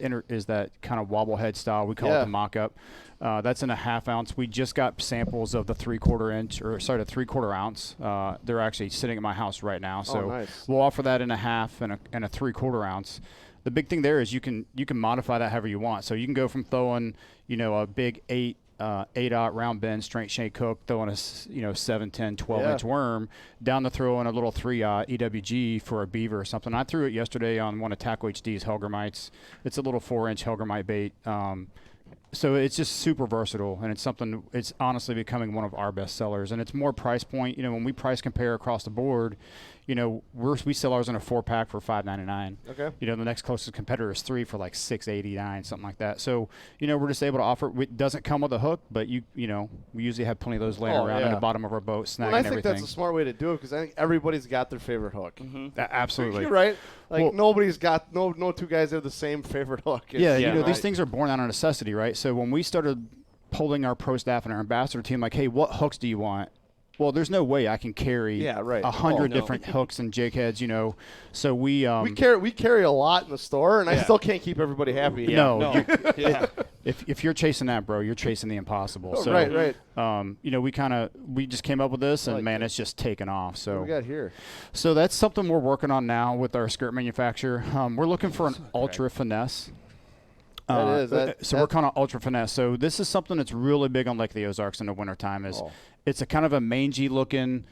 kind of wobble head style. We call it the mock-up. That's in a 1/2 ounce. We just got samples of the 3/4 ounce. They're actually sitting at my house right now. So
nice.
we'll offer that in a 1/2 and a 3/4 ounce. The big thing there is you can modify that however you want. So you can go from throwing, a big 8/0 round bend straight shank hook, throwing a 7, 10, 12-inch worm, down to throwing a little 3/0 EWG for a beaver or something. I threw it yesterday on one of Tackle HD's Helgermites. It's a little 4-inch Helgermite bait. So it's just super versatile, and it's honestly becoming one of our best sellers. And it's more price point. When we price compare across the board, we sell ours in a 4-pack for $5.99.
Okay.
The next closest competitor is 3 for like $6.89, something like that. So, we're just able to offer. It doesn't come with a hook, but we usually have plenty of those laying around in the bottom of our boat, snagging
Well, I think
everything.
that's a smart way to do it because I think everybody's got their favorite hook.
Mm-hmm.
Absolutely.
You're right. Like
Well-
nobody's got no two guys have the same favorite hook.
Yeah,
Yeah,
these things are born out of necessity, right? So when we started polling our pro staff and our ambassador team, like, hey, what hooks do you want? Well, there's no way I can carry 100 different hooks and jig heads, So we
carry a lot in the store, and I still can't keep everybody happy.
No. If you're chasing that, bro, you're chasing the impossible. So,
right.
We just came up with this, and man, it's just taken off. So
What we got here?
So that's something we're working on now with our skirt manufacturer. We're looking for an ultra finesse. We're kind of ultra finesse. So this is something that's really big on Lake of the Ozarks in the wintertime. It's a kind of a mangy looking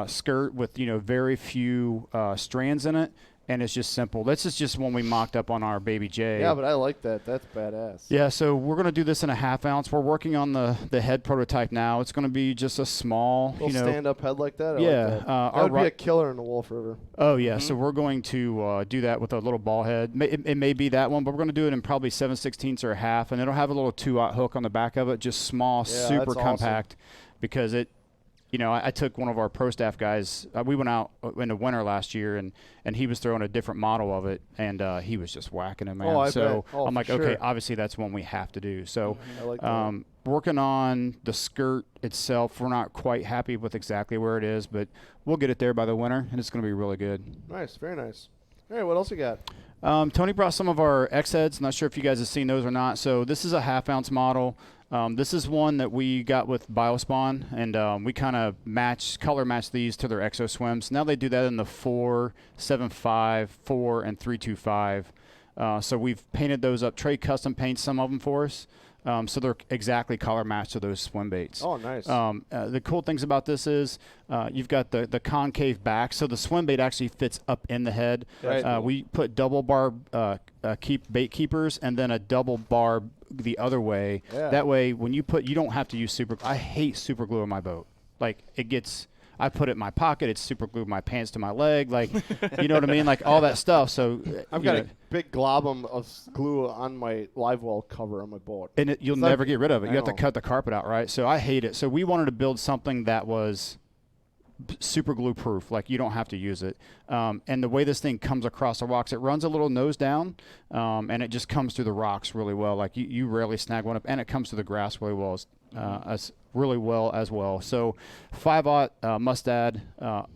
skirt with very few strands in it, and it's just simple. This is just one we mocked up on our Baby J.
Yeah, but I like that. That's badass.
Yeah, so we're gonna do this in a 1/2 ounce. We're working on the head prototype now. It's gonna be just a small,
Little stand-up head like that. I
Yeah,
like that. That would be a killer in the Wolf River.
Oh yeah, so we're going to do that with a little ball head. It may be that one, but we're going to do it in probably 7/16 or a 1/2, and it'll have a little 2/0 hook on the back of it, just small, super
that's
compact, because it. I took one of our pro staff guys. We went out in the winter last year, and he was throwing a different model of it, and he was just whacking it, man.
I
so
bet.
I'm like,
for
okay,
sure.
obviously that's one we have to do. So
I like that.
working on the skirt itself, we're not quite happy with exactly where it is, but we'll get it there by the winter, and it's going to be really good.
Nice, very nice. All right, what else you got?
Tony brought some of our X heads. Not sure if you guys have seen those or not. So this is a 1/2 ounce model. This is one that we got with Biospawn, and we kind of color match these to their Exo Swims. Now they do that in the 4, 7.5, 4, and 3.25. So we've painted those up. Trey custom paints some of them for us. So they're exactly color matched to those swim baits.
Oh, nice.
The cool things about this is you've got the concave back, so the swim bait actually fits up in the head.
Right.
We put double barb bait keepers and then a double barb the other way.
Yeah.
That way, when you don't have to use super. I hate super glue on my boat. Like it gets. I put it in my pocket. It's super glued my pants to my leg. Like, you know what I mean? Like all that stuff. So
I've got a big globum of glue on my live well cover on my boat.
And you'll never get rid of it. You have to
know.
cut the carpet out, right? So I hate it. So we wanted to build something that was super glue proof, like you don't have to use it. And the way this thing comes across the rocks, it runs a little nose down, and it just comes through the rocks really well. Like you rarely snag one up, and it comes through the grass really well as well. So 5/0 mustad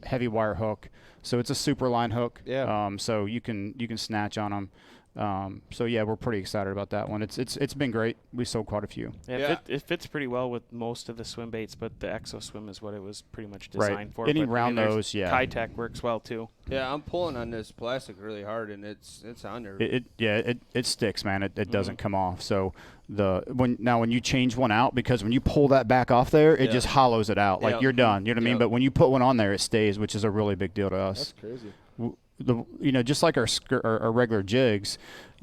heavy wire hook. So it's a super line hook.
Yeah.
So you can snatch on them. So yeah, we're pretty excited about that one. It's been great. We sold quite a few.
Yeah, it fits pretty well with most of the swim baits, but the Exo Swim is what it was pretty much designed for.
Any
but,
round
there's
nose, yeah.
Kitech works well too.
Yeah, I'm pulling on this plastic really hard, and it's on there.
It sticks, man. It doesn't come off. So when you change one out, because when you pull that back off there, it just hollows it out. Like you're done. You know what I mean? But when you put one on there, it stays, which is a really big deal to us.
That's crazy.
Just like our regular jigs,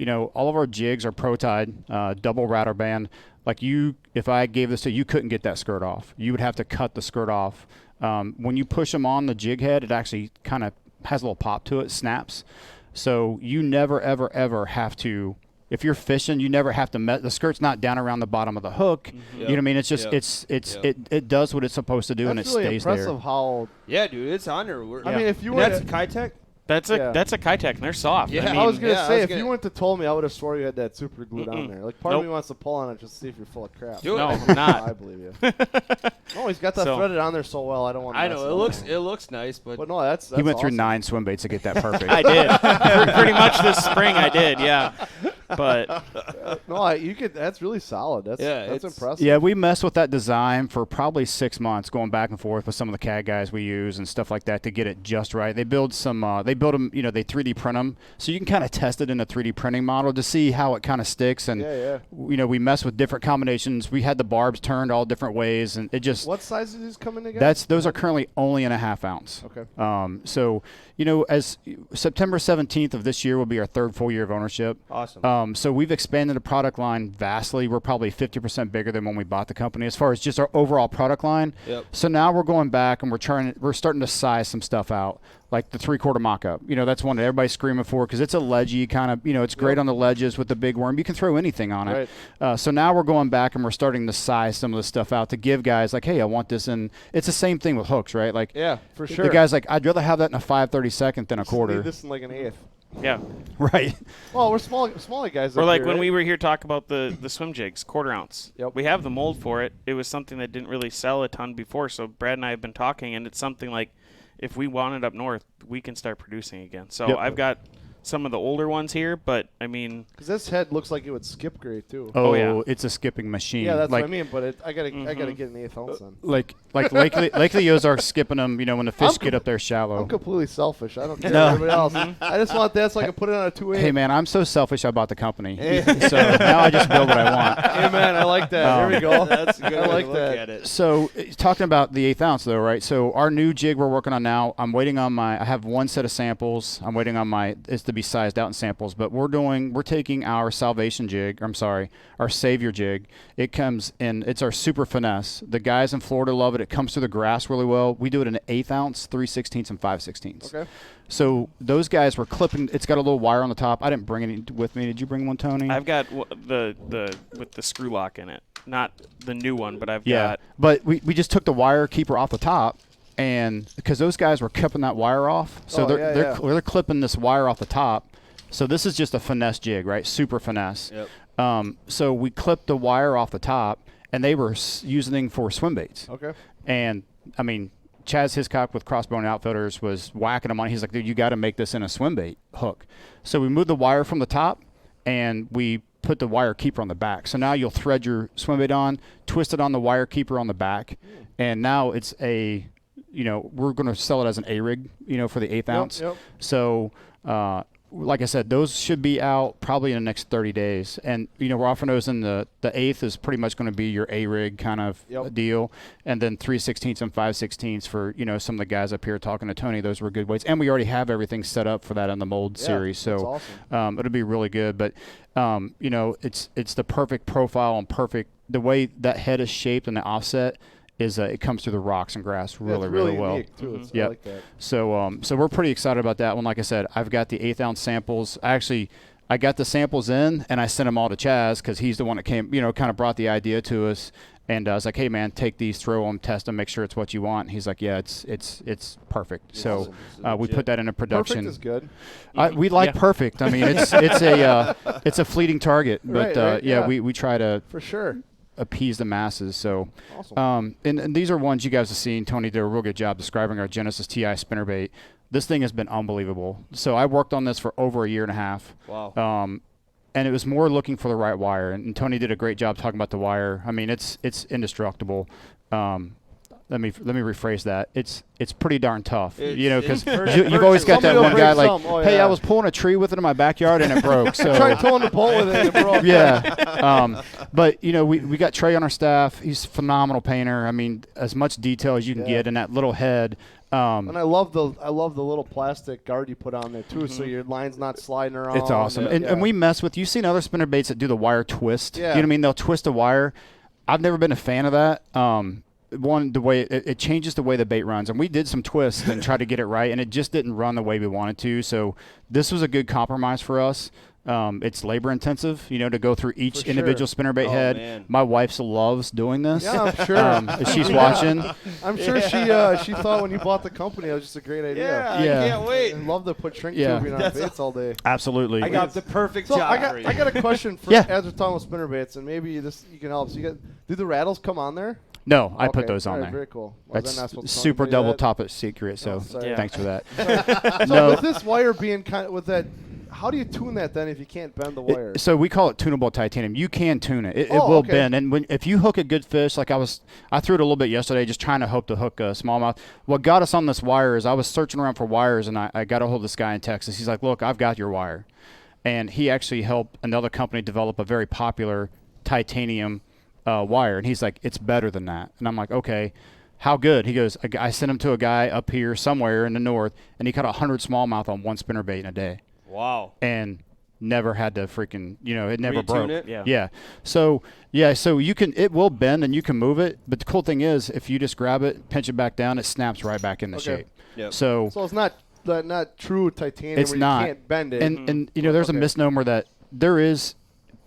all of our jigs are pro-tied, double router band. Like if I gave this to you, couldn't get that skirt off. You would have to cut the skirt off. When you push them on the jig head, it actually kind of has a little pop to it, snaps. So you never, ever, ever have to. If you're fishing, you never have to the skirt's not down around the bottom of the hook.
Mm-hmm.
You know what I mean? It's just it does what it's supposed to do, and it
That's really
stays there.
impressive how.
Yeah, dude, it's on there.
I mean, if you were
that's Kitech.
That's a Kitech, and they're soft.
Yeah.
I was gonna say, if
you
you wouldn't have told me, I would have swore you had that super glue down there. Like, part of
Nope.
me wants to pull on it just to see if you're full of crap.
Do it.
No, I'm not.
I believe you. No, he's got that
So-
threaded on there so well. I don't want.
I know it looks nice, but
But no, that's
He went through
awesome.
9 swim baits to get that perfect.
I did. Pretty much this spring I did, yeah. But
No, you could. That's really solid. That's
it's-
impressive.
Yeah, we messed with that design for probably 6 months, going back and forth with some of the CAD guys we use and stuff like that to get it just right. They build them, they 3D print them, so you can kind of test it in a 3D printing model to see how it kind of sticks. And we mess with different combinations. We had the barbs turned all different ways, and it just.
What size do these come in again?
Those are currently only in a 1/2 ounce.
Okay.
So as September 17th of this year will be our 3rd full year of ownership.
awesome.
So we've expanded the product line vastly. We're probably 50% bigger than when we bought the company as far as just our overall product line.
Yep.
So now we're going back and we're starting to size some stuff out, like the 3/4 mock-up. That's one that everybody's screaming for because it's a ledgy kind of, it's great on the ledges with the big worm. You can throw anything on it. So now we're going back and we're starting to size some of the stuff out to give guys like, hey, I want this in. It's the same thing with hooks, right? Like,
Yeah, for sure.
the guy's like, I'd rather have that in a 5/32 than a quarter.
Need this in like an 1/8.
yeah.
Right.
Well, we're smaller guys.
Or
up
like
here,
when
right?
we were here talking about the swim jigs, 1/4 ounce.
Yep.
We have the mold for it. It was something that didn't really sell a ton before, so Brad and I have been talking, and it's something like if we want it up north, we can start producing again. So
Yep.
I've got some of the older ones here, but I mean,
Because this head looks like it would skip great too.
Oh,
yeah.
It's a skipping machine.
Yeah, that's
like,
what I mean. But I gotta get an 1/8 ounce then.
Like Lake the Ozarks skipping them, when the fish get up there shallow.
I'm completely selfish. I don't care
No.
about everybody else. I just want that so I can put it on a 2/8.
Hey man, I'm so selfish. I bought the company, so now I just build what I want.
Hey man, I like that. Here we go.
That's a good
I
way
like
to look
that.
at it.
So talking about the 1/8 ounce though, right? So our new jig we're working on now. I'm waiting on I have one set of samples. I'm waiting on it's to be sized out in samples. But we're taking our Salvation jig. Our Savior jig. It comes in. It's our super finesse. The guys in Florida love it. It comes through the grass really well. We do it in an 1/8 ounce, 3/16, and 5/16.
Okay.
So those guys were clipping. It's got a little wire on the top. I didn't bring any with me. Did you bring one, Tony?
I've got the with the screw lock in it. Not the new one, but I've
Yeah,
got.
but we just took the wire keeper off the top, and because those guys were clipping that wire off, so they're clipping this wire off the top. So this is just a finesse jig, right? Super finesse.
Yep.
So we clipped the wire off the top, and they were using for swim baits.
Okay.
And I mean, Chaz Hiscock with Crossbone Outfitters was whacking them on. He's like, dude, you got to make this in a swim bait hook. So we moved the wire from the top, and we put the wire keeper on the back. So now you'll thread your swim bait on, twist it on the wire keeper on the back, and now it's a, we're going to sell it as an A-rig, for the 1/8 ounce.
Yep.
So, like I said, those should be out probably in the next 30 days. And, we're offering those in the 1/8 is pretty much going to be your A-rig kind of deal. And then 3/16 and 5/16 for, some of the guys up here talking to Tony. Those were good weights. And we already have everything set up for that in the mold series. So
awesome.
it'll be really good. But, it's the perfect profile and the way that head is shaped and the offset is it comes through the rocks and grass really,
it's
really well.
unique, too. I
Yep.
like that.
So so we're pretty excited about that one. Like I said, I've got the 1/8 ounce samples. I got the samples in, and I sent them all to Chaz because he's the one that came, kind of brought the idea to us. And I was like, hey, man, take these, throw them, test them, make sure it's what you want. And he's like, yeah, it's perfect. So we put that into production.
Perfect is good.
We like perfect. I mean, it's a fleeting target. But,
right.
we try to
For sure.
appease the masses. So
Awesome.
and these are ones you guys have seen. Tony did a real good job describing our Genesis Ti Spinnerbait. This thing has been unbelievable. So I worked on this for over a year and a half.
Wow.
And it was more looking for the right wire. And Tony did a great job talking about the wire. I mean, it's indestructible. Let me rephrase that. It's pretty darn tough, because you've always got that one guy like, hey, I was pulling a tree with it in my backyard and it broke. So
Tried pulling the pole with it and it broke.
yeah. But we got Trey on our staff. He's a phenomenal painter. I mean, as much detail as you can get in that little head.
And I love the little plastic guard you put on there too, so your line's not sliding around.
It's awesome. And we mess with. You've seen other spinnerbaits that do the wire twist.
Yeah.
You know what I mean? They'll twist a wire. I've never been a fan of that. The way it changes the way the bait runs, and we did some twists and tried to get it right, and it just didn't run the way we wanted to. So this was a good compromise for us. It's labor intensive, to go through each individual spinnerbait head.
Man.
My wife loves doing this.
Yeah, I'm sure.
If she's watching.
I'm sure she thought when you bought the company it was just a great idea.
Yeah.
I can't wait.
I love to put shrink
Yeah.
tubing on baits all day.
Absolutely.
I got the perfect
So
job for you.
I got a question for
Yeah.
as we're talking about spinnerbaits, and maybe you can help. So do the rattles come on there?
No, I put
Okay.
those on
All right,
there.
Very cool. Was I not
That's
supposed to
super
tell
double
anybody
top it secret. So
sorry.
Yeah.
thanks for that.
that? So
No.
with this wire being with that, how do you tune that then if you can't bend the wire?
So we call it tunable titanium. You can tune it. It
Oh,
will
okay.
bend. And if you hook a good fish, like I threw it a little bit yesterday, just trying to hope to hook a smallmouth. What got us on this wire is I was searching around for wires, and I got a hold of this guy in Texas. He's like, look, I've got your wire. And he actually helped another company develop a very popular titanium wire. And he's like, it's better than that. And I'm like, okay. How good? He goes, I sent him to a guy up here somewhere in the north, and he caught 100 smallmouth on one spinnerbait in a day.
Wow.
And never had to freaking, it never
Retune
broke.
it?
Yeah.
So it will bend and you can move it. But the cool thing is, if you just grab it, pinch it back down, it snaps right back into shape.
Yep.
So
So it's not true titanium
it's
where
not.
you can't bend it.
And there's a
Okay.
misnomer that there is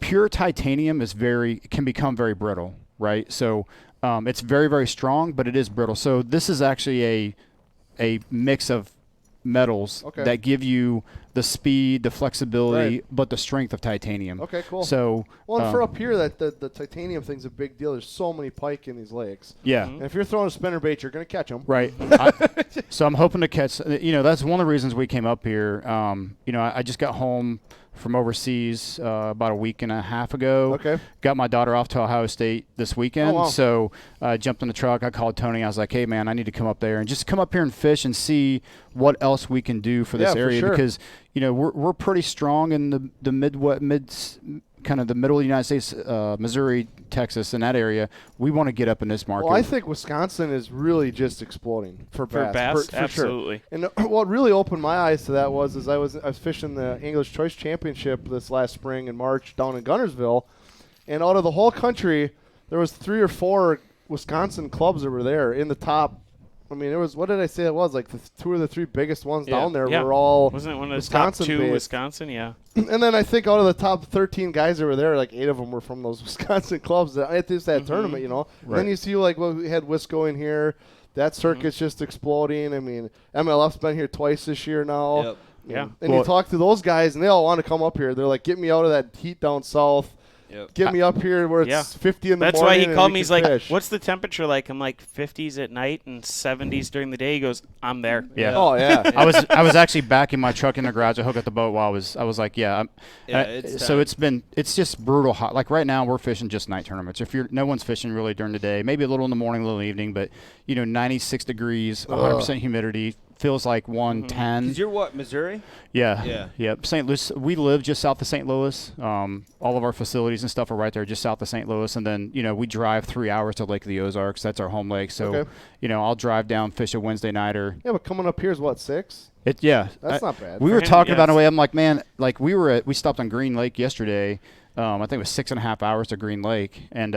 pure titanium can become very brittle, right? So it's very, very strong, but it is brittle. So this is actually a mix of metals that give you the speed, the flexibility, but the strength of titanium.
Okay, cool.
So
and for up here, that the titanium thing's a big deal. There's so many pike in these lakes.
yeah.
And if you're throwing a spinnerbait, you're going to catch them.
Right. So I'm hoping to catch. That's one of the reasons we came up here. I just got home from overseas about a week and a half ago.
Okay.
Got my daughter off to Ohio State this weekend.
Oh, wow.
So I jumped in the truck. I called Tony. I was like, hey, man, I need to come up there and just come up here and fish and see what else we can do for this
for
area.
sure.
Because, we're pretty strong in the kind of the middle of the United States, Missouri, Texas, in that area. We want to get up in this market.
Well, I think Wisconsin is really just exploding for bass. For sure.
absolutely.
And what really opened my eyes to that was I was fishing the English Choice Championship this last spring in March down in Gunnersville, and out of the whole country, there was 3 or 4 Wisconsin clubs that were there in the top. I mean, it was, what did I say it was? Like the 2 or the 3 biggest ones down there were all
Wasn't it one of the
Wisconsin
top 2
based.
Wisconsin? Yeah.
And then I think out of the top 13 guys that were there, like 8 of them were from those Wisconsin clubs at this tournament, And then you see we had Wisco in here. That circuit's just exploding. I mean, MLF's been here twice this year now.
Yep.
Yeah.
And you talk to those guys, and they all want to come up here. They're like, get me out of that heat down south.
Yep.
Get me up here where it's 50 in the
That's
morning.
why he called
and
me.
we
He's
can
like,
fish.
what's the temperature like? I'm like 50s at night and 70s during the day. He goes, I'm there.
Yeah.
Oh, yeah.
I was actually backing my truck in the garage. I hooked up the boat while I was like, it's just brutal hot. Like right now we're fishing just night tournaments. No one's fishing really during the day, maybe a little in the morning, a little evening, but 96 degrees, 100% humidity, feels like 110.
Because you're what, Missouri?
Yeah. St. Louis. We live just south of St. Louis. All of our facilities and stuff are right there, just south of St. Louis. And then we drive 3 hours to Lake of the Ozarks. That's our home lake. So I'll drive down, fish a Wednesday nighter.
Yeah, but coming up here is what, 6?
That's
not bad.
We
For
were
him,
talking about
yes.
a way. I'm like, man, like we stopped on Green Lake yesterday. I think it was 6.5 hours to Green Lake, and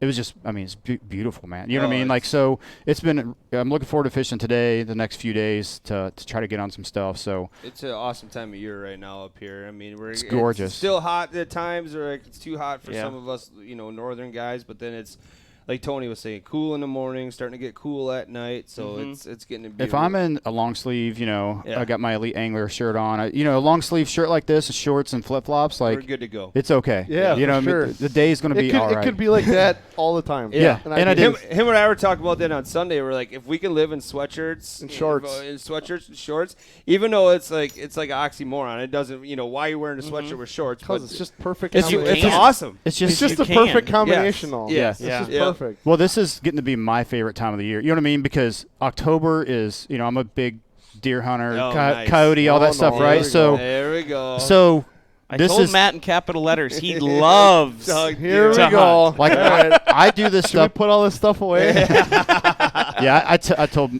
it was just, I mean, it's beautiful, man. You know what I mean? Like, so it's been, I'm looking forward to fishing today, the next few days to try to get on some stuff. So
it's an awesome time of year right now up here. I mean,
it's gorgeous.
It's still hot at times, or like it's too hot for some of us, northern guys. But then it's like Tony was saying, cool in the morning, starting to get cool at night. So it's getting to be.
If I'm in a long sleeve, I got my Elite Angler shirt on. A long sleeve shirt like this, shorts and flip flops, like
we're good to go.
It's okay.
Yeah, sure.
The day's gonna be all right.
It could be like that all the time.
Yeah.
And
him and I were talking about that on Sunday. We're like, if we can live in sweatshirts
and shorts,
and shorts, even though it's like an oxymoron. It doesn't, why are you wearing a sweatshirt with shorts?
Because it's just perfect.
It's awesome.
It's just
the perfect combination.
Yes.
It's just perfect.
Well, this is getting to be my favorite time of the year. You know what I mean? Because October is, I'm a big deer hunter,
nice.
coyote, all that stuff, right? So
there we go.
So
I told Matt in capital letters he loves.
Here we go.
Like I do this stuff.
Should we put all this stuff away?
Yeah, I told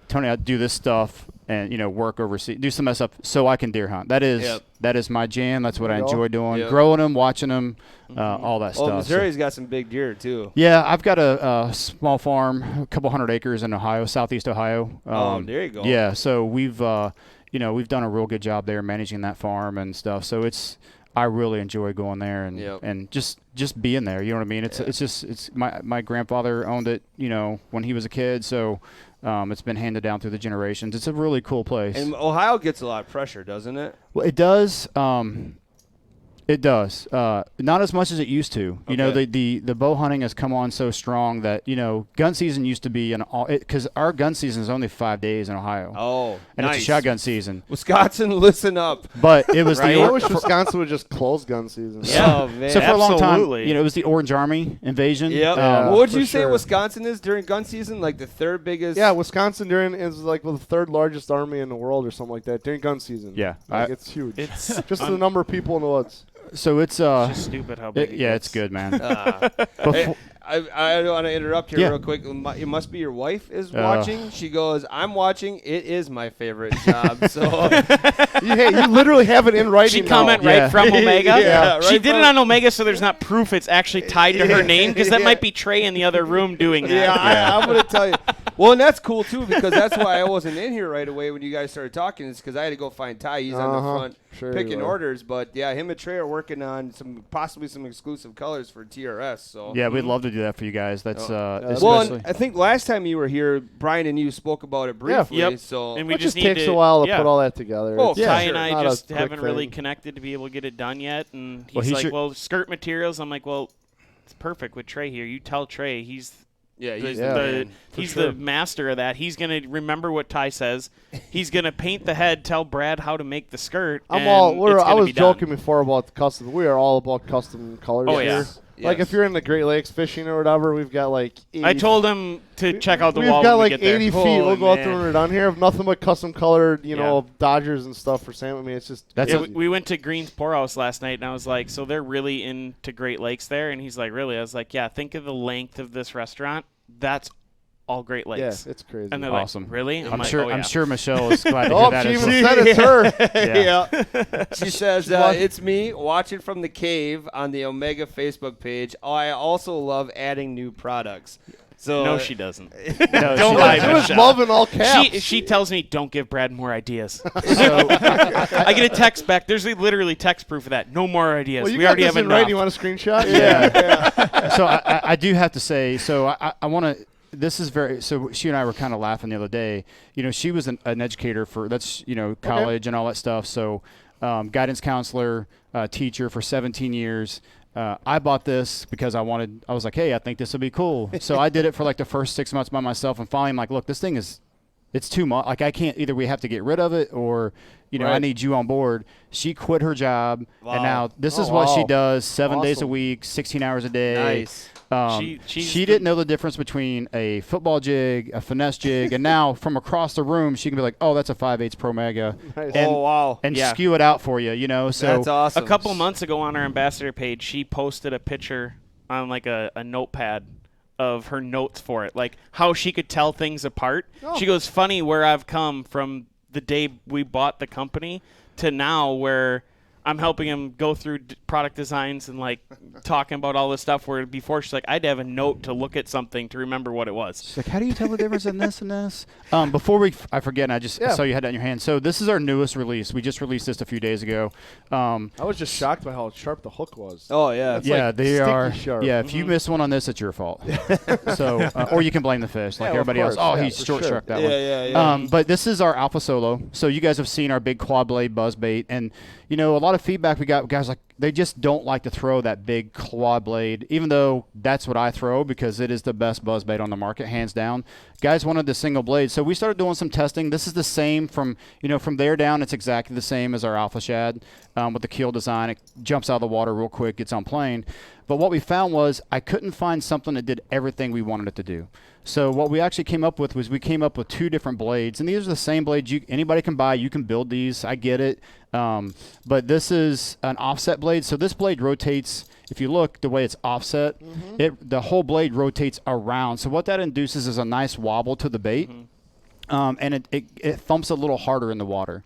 Tony I'd do this stuff and work overseas, do some of that stuff so I can deer hunt. That is my jam. That's what I enjoy doing. Growing them, watching them, all that stuff.
Missouri's got some big deer too.
Yeah, I've got a small farm, a couple hundred acres in Ohio, southeast Ohio.
There you go.
Yeah, so we've we've done a real good job there managing that farm and stuff. So I really enjoy going there and just being there. You know what I mean? It's my grandfather owned it, when he was a kid. So it's been handed down through the generations. It's a really cool place.
And Ohio gets a lot of pressure, doesn't it?
Well, it does. It does. Not as much as it used to. The bow hunting has come on so strong that, gun season used to be because our gun season is only 5 days in Ohio.
Oh,
and
nice.
it's a shotgun season.
Wisconsin, listen up.
But it was
I wish Wisconsin would just close gun season.
Yeah, man.
So for a long time, it was the Orange Army invasion.
Yeah. What would you say Wisconsin is during gun season? Like the third biggest?
Yeah, Wisconsin is like the third largest army in the world or something like that during gun season.
Yeah.
It's huge. It's just the number of people in the woods.
So it's
just stupid how big.
It's good, man.
I don't want to interrupt here real quick. It must be your wife is watching. She goes, "I'm watching. It is my favorite job." So
you literally have it in writing.
She comment right from Omega.
Right
she did it on Omega, so there's not proof it's actually tied to her name because that might be Trey in the other room doing that.
Yeah, I'm gonna tell you. Well, and that's cool too because that's why I wasn't in here right away when you guys started talking. Is because I had to go find Ty. He's on the front picking orders. But yeah, him and Trey are working on possibly some exclusive colors for TRS. So
yeah, we'd love to do that for you guys. That's
well, and I think last time you were here, Brian and you spoke about it briefly.
Yep.
So
and we
it
just
takes a while to put all that together.
Oh,
Ty and I just haven't really connected to be able to get it done yet. And he's like, skirt materials. I'm like, well, it's perfect with Trey here. You tell Trey he's the master of that. He's going to remember what Ty says. He's going to paint the head, tell Brad how to make the skirt. I
was joking before about the custom. We are all about custom colors here. Like if you're in the Great Lakes fishing or whatever, we've got like 80
I told him to check out the wall.
We've got
when
like
we get
80
there.
feet. We'll go out there when we're done here. Nothing but custom colored, Dodgers and stuff for Sam. I mean, it's just.
We went to Green's Pour House last night, and I was like, so they're really into Great Lakes there? And he's like, really? I was like, yeah, think of the length of this restaurant. That's all Great Lakes.
Yeah, it's crazy.
And they're
awesome.
like, really?
I'm sure Michelle is glad to hear that.
She even said it's her.
Yeah. She says, it's me watching from the cave on the Omega Facebook page. I also love adding new products. So
no, she doesn't.
Don't lie, Michelle. She was loving all caps.
She tells me, don't give Brad more ideas. So I get a text back. There's literally text proof of that. No more ideas.
Well,
we already have enough.
You want a screenshot?
Yeah. So I do have to say, so I want to. This is so she and I were kind of laughing the other day. She was an educator for college and all that stuff. So guidance counselor, teacher for 17 years. I bought this because I was like, hey, I think this would be cool. So I did it for like the first 6 months by myself, and finally I'm like, look, this thing it's too much. Like I can't, either we have to get rid of it or, I need you on board. She quit her job, and now this is what she does 7 days a week, 16 hours a day.
Nice.
She didn't know the difference between a football jig, a finesse jig, and now from across the room she can be like, "Oh, that's a 5/8 Pro Mega,"
nice.
and skew it out for you, So
that's awesome.
A couple months ago on our ambassador page, she posted a picture on like a notepad of her notes for it, like how she could tell things apart. She goes, "Funny where I've come from the day we bought the company to now, where I'm helping him go through product designs and like talking about all this stuff. Where before she's like, I'd have a note to look at something to remember what it was.
She's like, how do you tell the difference in this and this? Before I forget, and I just saw you had that in your hand. So this is our newest release. We just released this a few days ago.
I was just shocked by how sharp the hook was.
Oh yeah,
they are
sharp.
Yeah, if you miss one on this, it's your fault. So or you can blame the fish, like everybody else. Oh, he's short shark that one.
Yeah.
But this is our Alpha Solo. So you guys have seen our big quad blade buzz bait, and a lot of feedback we got, guys like they just don't like to throw that big quad blade, even though that's what I throw because it is the best buzz bait on the market, hands down. Guys wanted the single blade, so we started doing some testing. This is the same from there down. It's exactly the same as our Alpha Shad with the keel design. It jumps out of the water real quick, gets on plane. But what we found was I couldn't find something that did everything we wanted it to do. So what we actually came up with was we came up with 2 different blades, and these are the same blades anybody can buy. You can build these. I get it. But this is an offset blade. So this blade rotates. If you look the way it's offset, the whole blade rotates around. So what that induces is a nice wobble to the bait, and it thumps a little harder in the water.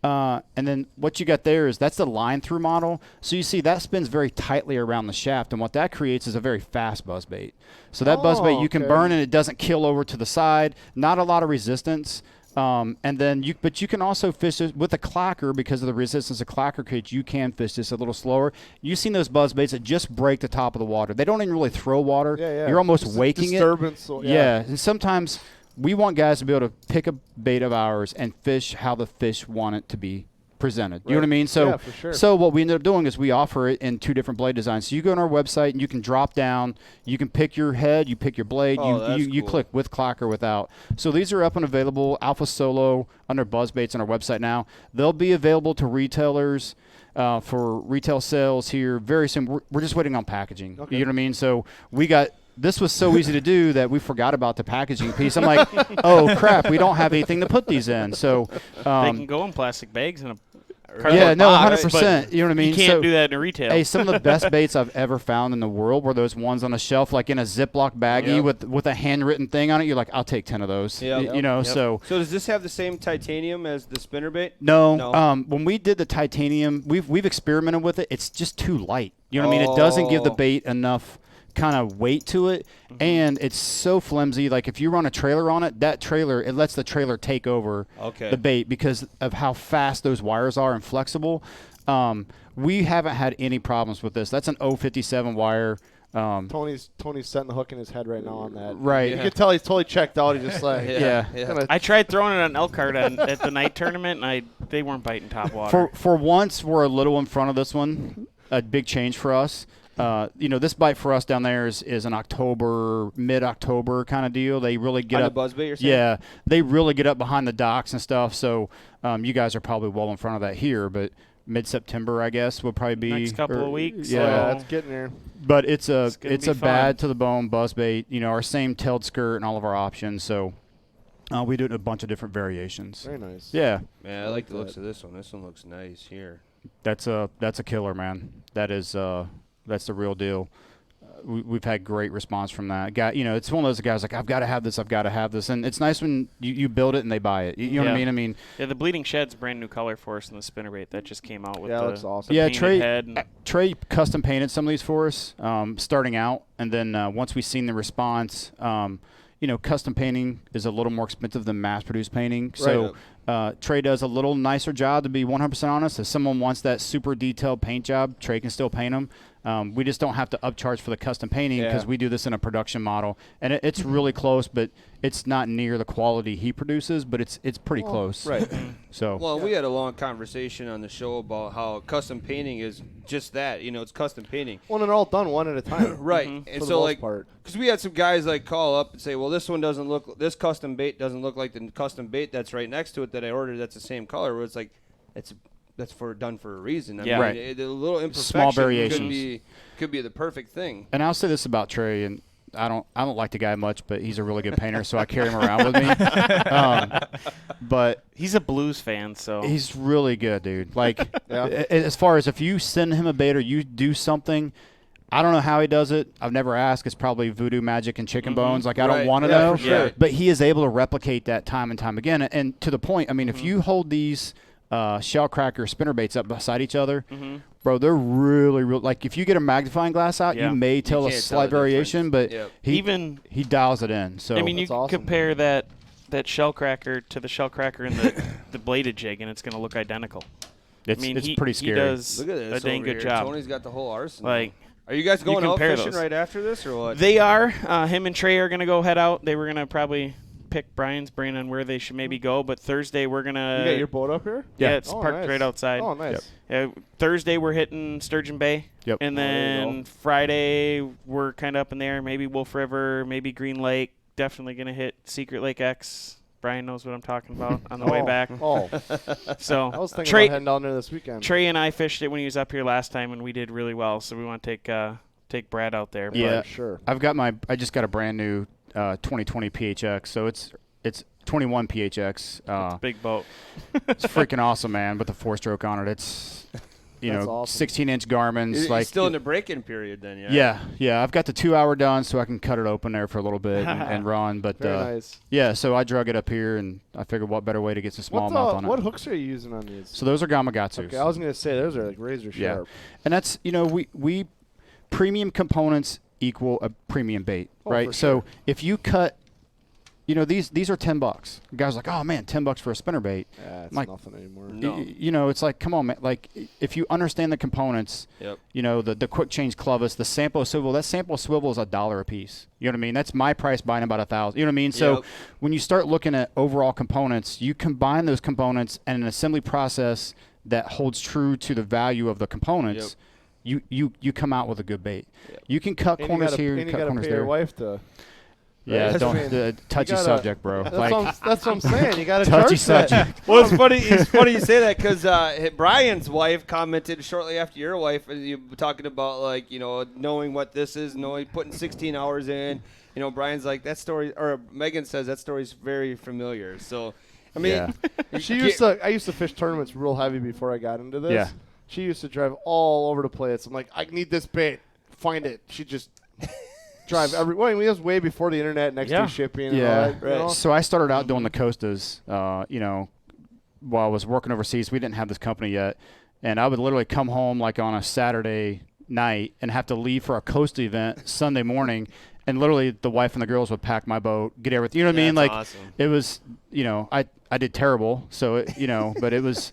And then what you got there is that's the line through model. So you see that spins very tightly around the shaft, and what that creates is a very fast buzz bait. So that buzz bait you can burn and it doesn't kill over to the side. Not a lot of resistance. And then you can also fish it with a clacker because of the resistance a clacker creates. You can fish this a little slower. You've seen those buzz baits that just break the top of the water. They don't even really throw water. You're almost waking
disturbance,
it.
So,
and sometimes we want guys to be able to pick a bait of ours and fish how the fish want it to be presented. You know what I mean? So,
for sure.
So what we ended up doing is we offer it in 2 different blade designs. So you go on our website and you can drop down. You can pick your head. You pick your blade. You click with clock or without. So these are up and available. Alpha Solo under buzz baits on our website now. They'll be available to retailers for retail sales here very soon. We're just waiting on packaging. Okay. You know what I mean? So this was so easy to do that we forgot about the packaging piece. I'm like, oh crap, we don't have anything to put these in. So
they can go in plastic bags and
Yeah, no, 100%. You know what I mean?
You can't do that in retail.
Hey, some of the best baits I've ever found in the world were those ones on a shelf, like in a Ziploc baggie with a handwritten thing on it. You're like, I'll take 10 of those.
Yep.
So
does this have the same titanium as the spinnerbait?
No. When we did the titanium, we've experimented with it. It's just too light. You know what I mean? It doesn't give the bait enough kind of weight to it, and it's so flimsy. Like if you run a trailer on it, it lets the trailer take over the bait because of how fast those wires are and flexible. We haven't had any problems with this. That's an 057 wire.
Tony's setting the hook in his head right now on that.
Right.
You can tell he's totally checked out. He's just like,
I tried throwing it on Elkhart at the night tournament, and they weren't biting top water.
For once, we're a little in front of this one. A big change for us. This bite for us down there is an mid-October kind of deal. They really get up.
The buzzbait, you're saying?
Yeah, they really get up behind the docks and stuff. So you guys are probably well in front of that here, but mid-September, I guess, will probably be
next couple of weeks.
Yeah, it's getting there.
But it's a bad to the bone buzzbait. Our same tailed skirt and all of our options. So we do it in a bunch of different variations.
Very nice.
Yeah.
Man, I like the looks of this one. This one looks nice here.
That's a killer, man. That's the real deal. We've had great response from that guy. It's one of those guys like, I've got to have this, and it's nice when you build it and they buy it. You know what I mean?
The Bleeding Shed's brand new color for us in the spinnerbait that just came out with
that looks awesome.
the
Trey custom painted some of these for us, starting out, and then once we seen the response, custom painting is a little more expensive than mass-produced painting. So Trey does a little nicer job, to be 100% honest. If someone wants that super detailed paint job, Trey can still paint them. We just don't have to upcharge for the custom painting because we do this in a production model. And it's really close, but it's not near the quality he produces, but it's pretty close.
Right. We had a long conversation on the show about how custom painting is just that. It's custom painting.
Well, and they're all done one at a time.
Right. And so, because we had some guys call up and say, well, this custom bait doesn't look like the custom bait that's right next to it that I ordered that's the same color. Where it's like, that's done for a reason. I mean, a little imperfection
small variations
could be the perfect thing.
And I'll say this about Trey, and I don't like the guy much, but he's a really good painter, so I carry him around with me. But
he's a blues fan, so
he's really good, dude. Like as far as if you send him a bait or you do something, I don't know how he does it. I've never asked. It's probably voodoo magic and chicken bones. Like, I don't want to know.
For sure.
But he is able to replicate that time and time again. And to the point, I mean, if you hold these shell cracker spinnerbaits up beside each other, bro, they're really like if you get a magnifying glass out, you may tell a slight variation, but he dials it in. So
I mean, you can compare that shell cracker to the shell cracker in the bladed jig, and it's going to look identical.
It's pretty scary.
He does a dang good job.
Tony's got the whole arsenal.
Like,
are you guys going out fishing right after this, or what?
They are. Him and Trey are going to head out. They were going to probably pick Brian's brain on where they should maybe go, but Thursday we're going to...
You got your boat up here?
Yeah, it's parked right outside.
Oh, nice.
Thursday we're hitting Sturgeon Bay.
Yep.
And then Friday we're kind of up in there. Maybe Wolf River, maybe Green Lake. Definitely going to hit Secret Lake X. Brian knows what I'm talking about on the way back. So
I was thinking about heading down there this weekend.
Trey and I fished it when he was up here last time, and we did really well. So we want to take Brad out there.
Yeah,
sure.
I just got a brand new 2020 PHX, so it's 21 PHX.
It's a big boat.
It's freaking awesome, man. With the 4-stroke on it, it's
awesome.
16-inch Garmin's.
You're still in the break-in period then,
yeah? Yeah. I've got the 2-hour done, so I can cut it open there for a little bit and run. But
very nice.
Yeah, so I drug it up here, and I figured what better way to get some smallmouth on it.
What hooks are you using on these?
So those are Gamakatsus.
Okay, I was going to say those are like razor sharp.
And that's we premium components equal a premium bait, right?
So
if you cut. These are $10. The guy's like, oh man, $10 for a spinnerbait.
Yeah, it's
like,
nothing anymore.
No.
It's like, come on, man. Like, if you understand the components, the quick change clevis, the sample swivel. That sample swivel is $1 a piece. You know what I mean? That's my price buying about $1,000. You know what I mean? So when you start looking at overall components, you combine those components and an assembly process that holds true to the value of the components. You come out with a good bait. You can cut corners here, you cut corners there.
Your wife to.
Yeah, touchy subject, bro.
That's what I'm saying. You got to
touchy
charge
subject.
Well, it's funny. It's funny you say that because Brian's wife commented shortly after your wife, and you were talking about knowing what this is, putting 16 hours in. Brian's like that story, or Megan says that story's very familiar. So, I mean,
I used to fish tournaments real heavy before I got into this.
Yeah.
She used to drive all over the place. I'm like, I need this bait. Find it. She just. Drive everywhere. It was way before the internet, next day shipping. And all that,
right. So I started out doing the Costas. While I was working overseas, we didn't have this company yet, and I would literally come home like on a Saturday night and have to leave for a Costa event Sunday morning, and literally the wife and the girls would pack my boat, get everything. You know what I mean? Like
awesome.
It was, I did terrible. So but it was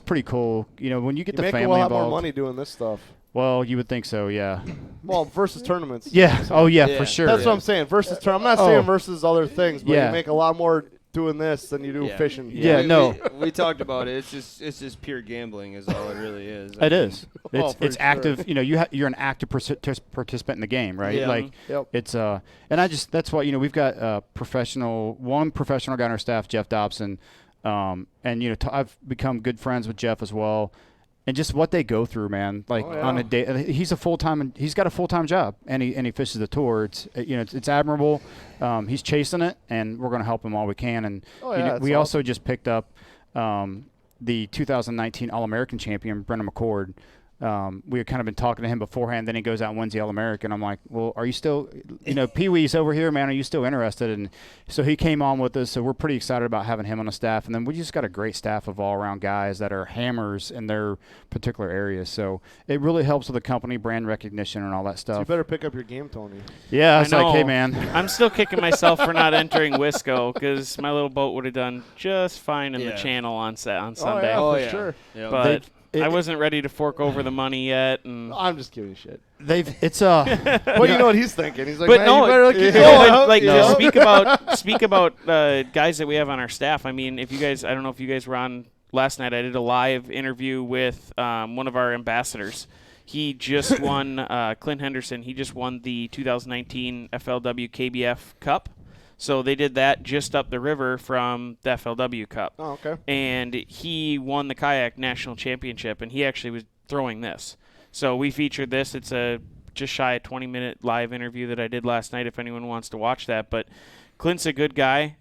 pretty cool. When you get the family involved.
You make a lot more money doing this stuff.
Well, you would think so, yeah.
Well, versus tournaments.
Yeah. Oh, yeah, for sure.
That's what I'm saying. Versus I'm not saying versus other things, but you make a lot more doing this than you do fishing.
Yeah,
we talked about it. It's just pure gambling is all it really is.
It is. It's active. You're an active participant in the game, right?
Yeah.
It's and that's why we've got one professional guy on our staff, Jeff Dobson, and I've become good friends with Jeff as well. And just what they go through, man. On a day, he's got a full-time job, and he fishes the tour. It's admirable. He's chasing it, and we're going to help him all we can. And we also just picked up the 2019 All-American champion, Brenda Mccord. We had kind of been talking to him beforehand. Then he goes out and wins the All-American. I'm like, well, are you still, Pee-wee's over here, man. Are you still interested? And so he came on with us. So we're pretty excited about having him on the staff. And then we just got a great staff of all-around guys that are hammers in their particular areas. So it really helps with the company brand recognition and all that stuff.
So you better pick up your game, Tony.
Yeah, it's like, hey, man.
I'm still kicking myself for not entering Wisco because my little boat would have done just fine in the channel on Sunday.
Oh, yeah, for sure.
Yeah.
But I wasn't ready to fork over the money yet, and
I'm just giving shit.
Well,
you know what he's thinking. He's like,
but
man,
no,
you better keep going.
To speak about guys that we have on our staff. I mean, if you guys, I don't know if you guys were on last night. I did a live interview with one of our ambassadors. He just won Clint Henderson. He just won the 2019 FLW KBF Cup. So they did that just up the river from the FLW Cup.
Oh, okay.
And he won the kayak national championship, and he actually was throwing this. So we featured this. It's a just shy of 20-minute live interview that I did last night if anyone wants to watch that. But Clint's a good guy.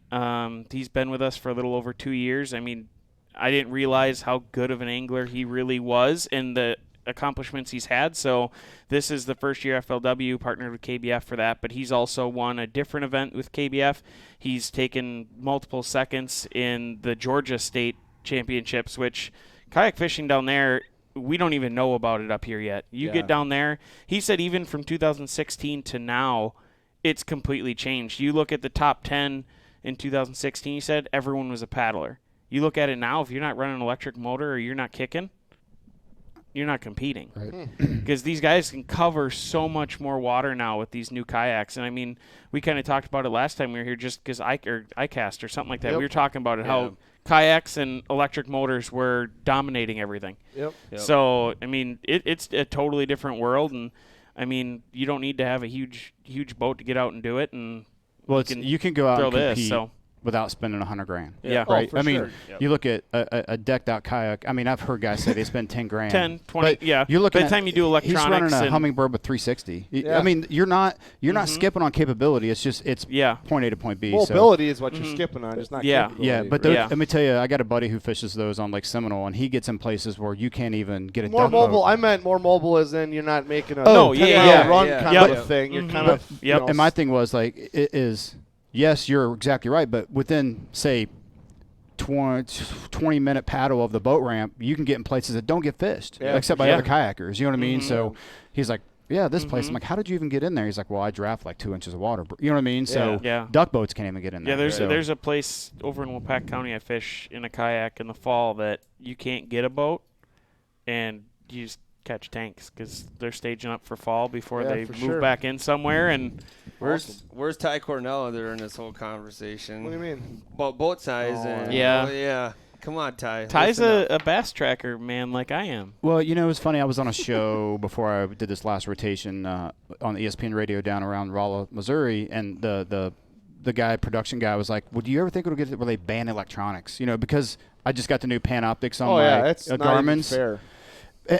He's been with us for a little over 2 years. I mean, I didn't realize how good of an angler he really was and the accomplishments he's had. So this is the first year FLW partnered with KBF for that, but he's also won a different event with KBF. He's taken multiple seconds in the Georgia State championships, which kayak fishing down there, we don't even know about it up here yet. You get down there, he said even from 2016 to now, it's completely changed. You look at the top 10 in 2016, he said everyone was a paddler. You look at it now, if you're not running an electric motor or you're not kicking, you're not competing.
Right.
Because these guys can cover so much more water now with these new kayaks. And, I mean, we kind of talked about it last time we were here just because iCast or something like that. We were talking about it, how kayaks and electric motors were dominating everything.
Yep.
So, I mean, it's a totally different world. And, I mean, you don't need to have a huge boat to get out and do it. And
you can go out and compete
so.
without spending $100,000.
Yeah.
Right.
I
mean, you look at a decked out kayak. I mean, I've heard guys say they spend $10,000.
10, 20,
but you're looking
by the time you do electronics.
He's running a Hummingbird with 360. I mean, you're not skipping on capability. It's just point A to point B.
Mobility is what you're skipping on. It's not capability.
Yeah, but let me tell you, I got a buddy who fishes those on Lake Seminole, and he gets in places where you can't even get a
more
duck
mobile.
boat.
I meant more mobile as in you're not making a
run
kind of a thing. You're kind of
And my thing was like it is. Yes, you're exactly right, but within, say, 20-minute paddle of the boat ramp, you can get in places that don't get fished, except by other kayakers. You know what I mean? So he's like, this place. I'm like, how did you even get in there? He's like, well, I draft like 2 inches of water. You know what I mean? So duck boats can't even get in there.
Yeah, there's a place over in Wapak County I fish in a kayak in the fall that you can't get a boat, and you just catch tanks because they're staging up for fall before they move back in somewhere. And
where's Ty Cornell during this whole conversation?
What do you mean?
About boat size. Come on, Ty.
Ty's a bass tracker, man, like I am.
Well, you know, it was funny. I was on a show before I did this last rotation on ESPN radio down around Rolla, Missouri, and the production guy was like, "Would you ever think it'll get where they ban electronics?" You know, because I just got the new Panoptics on my Garmin's.
Fair.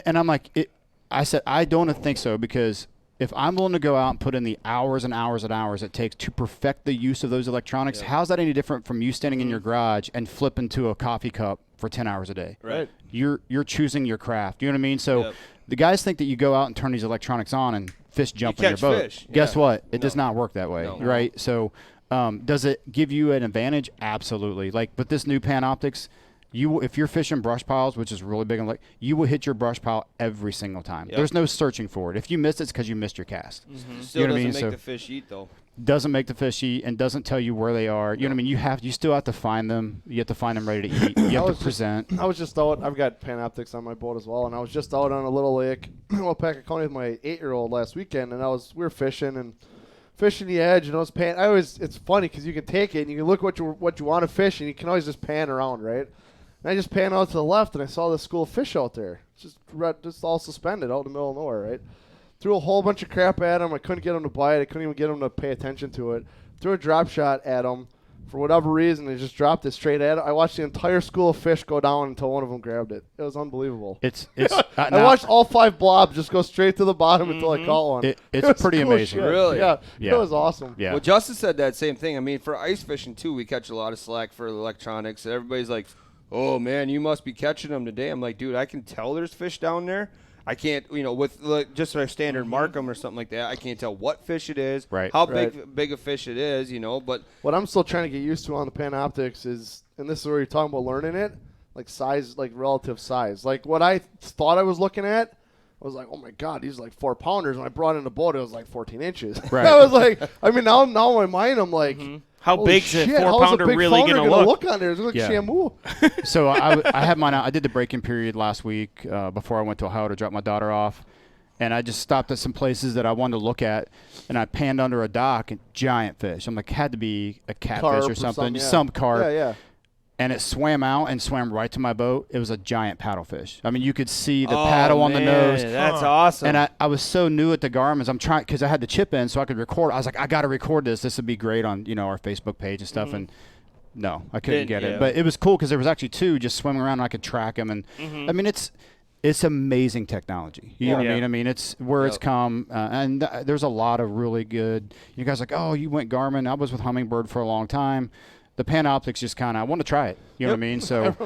And I'm like, I said, I don't think so, because if I'm willing to go out and put in the hours and hours and hours it takes to perfect the use of those electronics, how's that any different from you standing in your garage and flipping to a coffee cup for 10 hours a day?
Right.
You're choosing your craft. You know what I mean? So the guys think that you go out and turn these electronics on and fish jump in your boat.
Fish.
Guess what? It does not work that way, right? So does it give you an advantage? Absolutely. Like with this new Panoptics, if you're fishing brush piles, which is really big on lake, you will hit your brush pile every single time. There's no searching for it. If you miss it, it's because you missed your cast.
Still doesn't make the fish eat, though.
Doesn't make the fish eat and doesn't tell you where they are. You know what I mean? You still have to find them. You have to find them ready to eat. You have to present.
I was just out. I've got Panoptics on my boat as well, and I was just out on a little lake, Wapak County, with my 8-year-old last weekend, and we were fishing the edge, and I was pan. It's funny because you can take it and you can look what you want to fish, and you can always just pan around, right? And I just panned out to the left, and I saw this school of fish out there, just all suspended out in the middle of nowhere, right? Threw a whole bunch of crap at him. I couldn't get him to bite. I couldn't even get him to pay attention to it. Threw a drop shot at him. For whatever reason, they just dropped it straight at him. I watched the entire school of fish go down until one of them grabbed it. It was unbelievable. I watched all 5 blobs just go straight to the bottom until I caught one.
It's pretty
cool
amazing.
Shit.
Really?
Yeah, it was awesome.
Yeah.
Well, Justin said that same thing. I mean, for ice fishing, too, we catch a lot of slack for electronics. Everybody's like, oh, man, you must be catching them today. I'm like, dude, I can tell there's fish down there. I can't, with just a standard Markham or something like that, I can't tell what fish it is, how big a fish it is, but
what I'm still trying to get used to on the Panoptics is, and this is where you're talking about learning it, like size, like relative size. Like what I thought I was looking at, I was like, oh my God, these are like 4-pounders. When I brought in the boat, it was like 14 inches.
Right.
I was like, I mean, now in my mind, I'm like,
how big's a 4-pounder really going to
look on there? It's like Shamu.
So I had mine out. I did the break-in period last week before I went to Ohio to drop my daughter off. And I just stopped at some places that I wanted to look at, and I panned under a dock and giant fish. I'm like, had to be a catfish or something, some carp.
Yeah.
And it swam out and swam right to my boat. It was a giant paddlefish. I mean, you could see the paddle on the nose.
That's awesome.
And I was so new at the Garmin's. I'm trying because I had the chip in so I could record. I was like, I got to record this. This would be great on our Facebook page and stuff. And no, I couldn't get it. But it was cool because there was actually 2 just swimming around and I could track them. And I mean, it's amazing technology. You know what I mean? I mean, it's where it's come. And there's a lot of really good. You guys are like, oh, you went Garmin. I was with Hummingbird for a long time. The Panoptics just kind of, I want to try it. You know what I mean? So,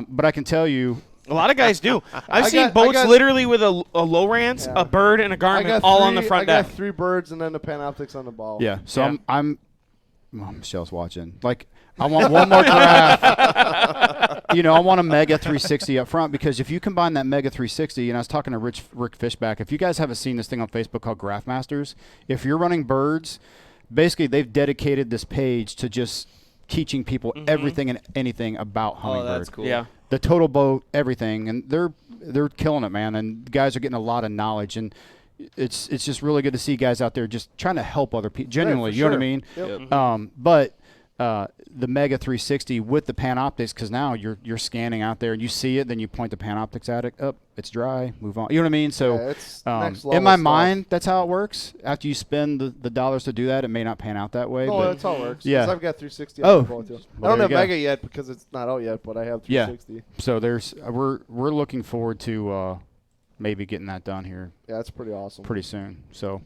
but I can tell you.
A lot of guys do. I've seen boats literally with a Lowrance, a bird, and a Garmin all on the front deck.
I got 3 birds and then the Panoptics on the bow.
Yeah. So I'm Michelle's watching. Like, I want one more graph. I want a Mega 360 up front, because if you combine that Mega 360, and I was talking to Rick Fishback, if you guys haven't seen this thing on Facebook called Graph Masters, if you're running birds, basically they've dedicated this page to just teaching people everything and anything about hummingbird.
Oh, that's cool.
Yeah.
The total boat, everything, and they're killing it, man. And guys are getting a lot of knowledge, and it's just really good to see guys out there just trying to help other people. Genuinely, you know what I mean?
Yep.
But the Mega 360 with the Panoptics, because now you're scanning out there and you see it, then you point the Panoptics at it. Up, it's dry. Move on. You know what I mean? So
it's next
in
level
my
stuff.
mind, that's how it works. After you spend the dollars to do that, it may not pan out that way.
No,
but
that's how it works.
Yeah.
'Cause I've got 360.
Oh.
On the phone too.
Well,
I don't
there
have
you go.
Mega yet because it's not out yet, but I have 360.
So there's we're looking forward to maybe getting that done here
Yeah, that's pretty awesome.
pretty soon. So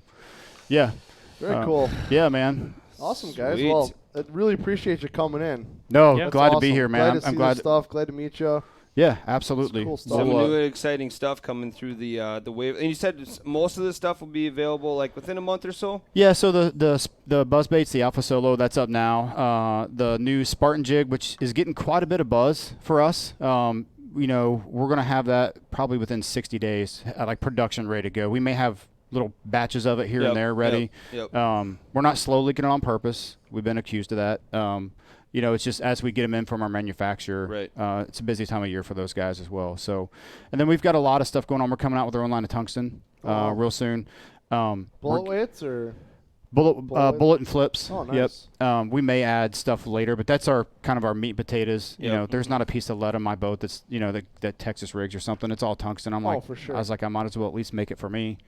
yeah.
Very cool.
Yeah, man.
Awesome, guys.
Sweet.
Well, I really appreciate you coming in.
No,
Yeah.
That's
glad to be
awesome.
here, man.
Glad to
I'm
see
glad.
this stuff. Glad to meet you.
Yeah, absolutely.
Cool stuff.
Some
We'll,
new exciting stuff coming through the wave. And you said most of the stuff will be available like within a month or so?
Yeah, so the buzz baits, the Alpha Solo, that's up now. The new Spartan jig, which is getting quite a bit of buzz for us. We're going to have that probably within 60 days, like production ready to go. We may have little batches of it here
Yep,
and there ready.
yep.
We're not slow leaking it on purpose. We've been accused of that. It's just as we get them in from our manufacturer,
Right.
it's a busy time of year for those guys as well. So, and then we've got a lot of stuff going on. We're coming out with our own line of tungsten real soon.
Bullet weights or
Bullet and flips.
Oh, nice.
Yep. We may add stuff later, but that's our kind of our meat and potatoes. You
Yep.
know, there's not a piece of lead on my boat that's that Texas rigs or something. It's all tungsten. I'm like,
for sure.
I was like, I might as well at least make it for me.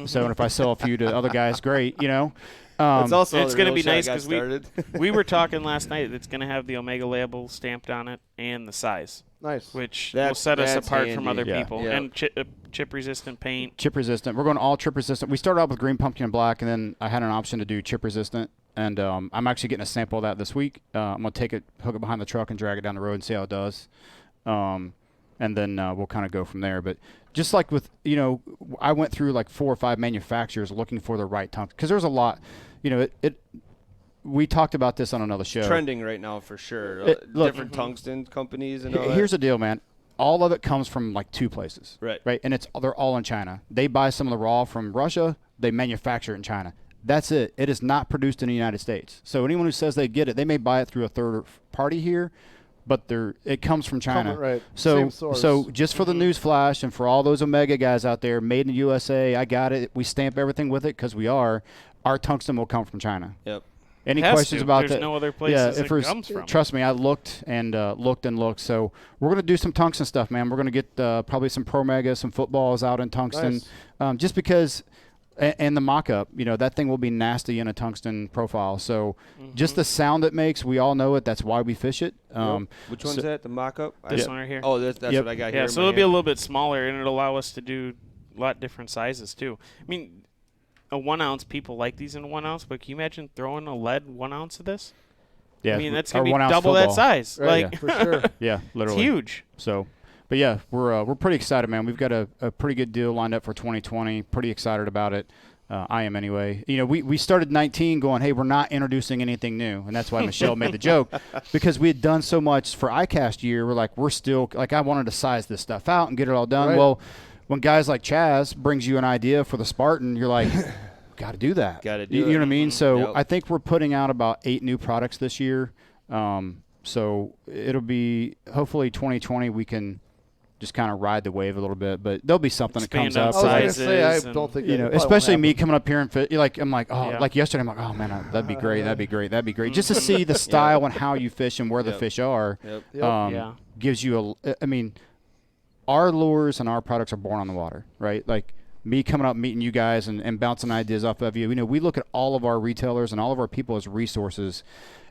So, and if I sell a few to other guys, great.
It's
And
also
it's
going to
be nice
because
we were talking last night. It's going to have the Omega label stamped on it and the size,
nice.
which
That-
will set us
that's
apart from
handy.
other
Yeah.
people.
Yeah.
And chip resistant paint.
Chip resistant. We're going all chip resistant. We started out with green pumpkin and black, and then I had an option to do chip resistant. And I'm actually getting a sample of that this week. I'm going to take it, hook it behind the truck, and drag it down the road and see how it does. And then we'll kind of go from there. But just like with, I went through like 4 or 5 manufacturers looking for the right tungsten. Because there's a lot, we talked about this on another show.
trending right now for sure.
Look,
Different tungsten companies and all that.
Here's the deal, man. All of it comes from like 2 places.
Right.
Right. And they're all in China. They buy some of the raw from Russia. They manufacture it in China. That's it. It is not produced in the United States. So anyone who says they get it, they may buy it through a third party here, but it comes from China.
Right.
So
Same source.
so just for the news flash and for all those Omega guys out there, made in the USA, I got it. We stamp everything with it because we are. Our tungsten will come from China.
Yep.
Any
Has
questions
to.
about
There's
that?
no other places it
there's-
comes from.
Trust me, I looked and looked. So we're going to do some tungsten stuff, man. We're going to get probably some Pro Mega, some footballs out in tungsten.
Nice.
Just because, and the mock-up, that thing will be nasty in a tungsten profile. So just the sound it makes, we all know it. That's why we fish it.
Which one's that? The mock-up?
This one right here.
Oh, that's
Yep.
what I got here.
Yeah,
in
so
my
it'll be a
hand.
little bit smaller, and it'll allow us to do a lot different sizes too. I mean, a 1 ounce, people like these in 1 ounce, but can you imagine throwing a lead 1 ounce of this?
Yeah,
I mean, that's
our
gonna be
1 ounce
double that
football.
size.
Right,
Like,
for sure.
Yeah,
it's
literally.
huge.
So, but yeah, we're pretty excited, man. We've got a pretty good deal lined up for 2020. Pretty excited about it. I am anyway. We started 19 going, hey, we're not introducing anything new, and that's why Michelle made the joke, because we had done so much for iCast year. We're like, I wanted to size this stuff out and get it all done.
Right.
Well, when guys like Chaz brings you an idea for the Spartan, you're like, got to do that.
Gotta do
You know
it.
what I mean? So
Yep.
I think we're putting out about 8 new products this year. So it'll be hopefully 2020 we can just kind of ride the wave a little bit, but there'll be something
Expand
that comes
out
up.
I was
sizes.
going to say, I
and-
don't think
You
that
know,
probably won't
especially me
happen.
coming up here and I'm like, oh,
Yeah.
like yesterday, I'm like, oh man, that'd be great, that'd be great, just to see the style and how you fish and where the
Yep.
fish are.
Yep.
Yep.
Yeah.
Gives you I mean, our lures and our products are born on the water, right? Like me coming up, meeting you guys and bouncing ideas off of you. We look at all of our retailers and all of our people as resources,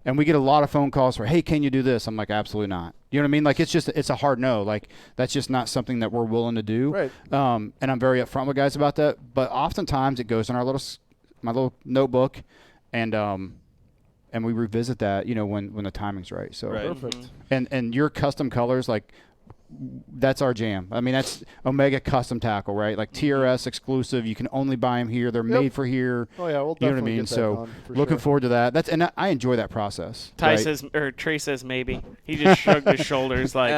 and we get a lot of phone calls for, hey, can you do this? I'm like, absolutely not. You know what I mean? Like it's a hard no. Like that's just not something that we're willing to do.
Right.
And I'm very upfront with guys about that. But oftentimes it goes in my little notebook, and we revisit that, when the timing's right. So
Right.
Perfect.
and your custom colors, like that's our jam. I mean, that's Omega custom tackle, right? Like TRS exclusive. You can only buy them here. They're made for here.
Oh yeah, we'll
you know what I
definitely
mean.
get that
So
done, for
looking
sure.
forward to that. And I enjoy that process.
Ty
right?
says, or Trey says maybe. He just shrugged his shoulders like,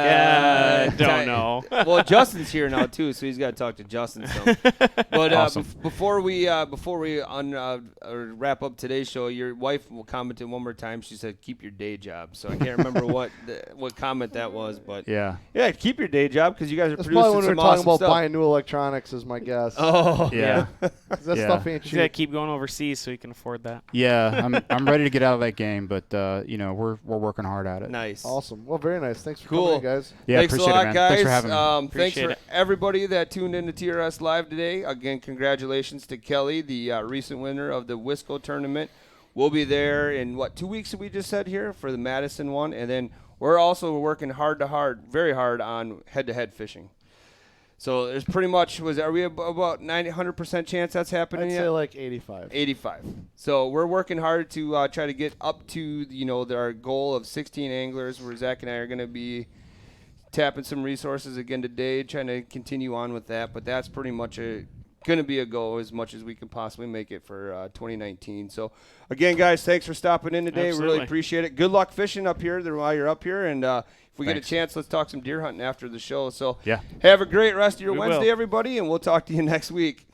don't know.
Well, Justin's here now too, so he's got to talk to Justin. So. But
Awesome.
before we wrap up today's show, your wife commented one more time. She said, "Keep your day job." So I can't remember what comment that was, but
yeah,
keep your day job because you guys are
That's
producing
probably when
some
we're talking
awesome
about
stuff.
buying new electronics, is my guess.
Oh,
yeah.
That
Yeah.
stuff ain't
He's got to
cheap.
keep going overseas so he can afford that.
Yeah, I'm ready to get out of that game, but we're working hard at it.
Nice.
Awesome. Well, very nice. Thanks for
Cool.
coming, guys.
Yeah,
Thanks a
appreciate
lot,
it, man.
guys.
Thanks for having me.
Thanks
Appreciate
for
it.
everybody that tuned in to TRS Live today. Again, congratulations to Kelly, the recent winner of the Wisco tournament. We'll be there in, 2 weeks we just said here for the Madison one. And then we're also working very hard on head-to-head fishing. So there's pretty much, are we about 100% chance that's happening
I'd
yet?
say like 85.
85. So we're working hard to try to get up to our goal of 16 anglers, where Zach and I are going to be tapping some resources again today, trying to continue on with that. But that's pretty much going to be a goal as much as we can possibly make it for 2019. So again, guys, thanks for stopping in today.
Absolutely.
We really appreciate it. Good luck fishing up here while you're up here, and if we get a
Thanks.
chance, let's talk some deer hunting after the show. So
Yeah.
have a great rest of your
We
Wednesday,
will.
everybody, and we'll talk to you next week.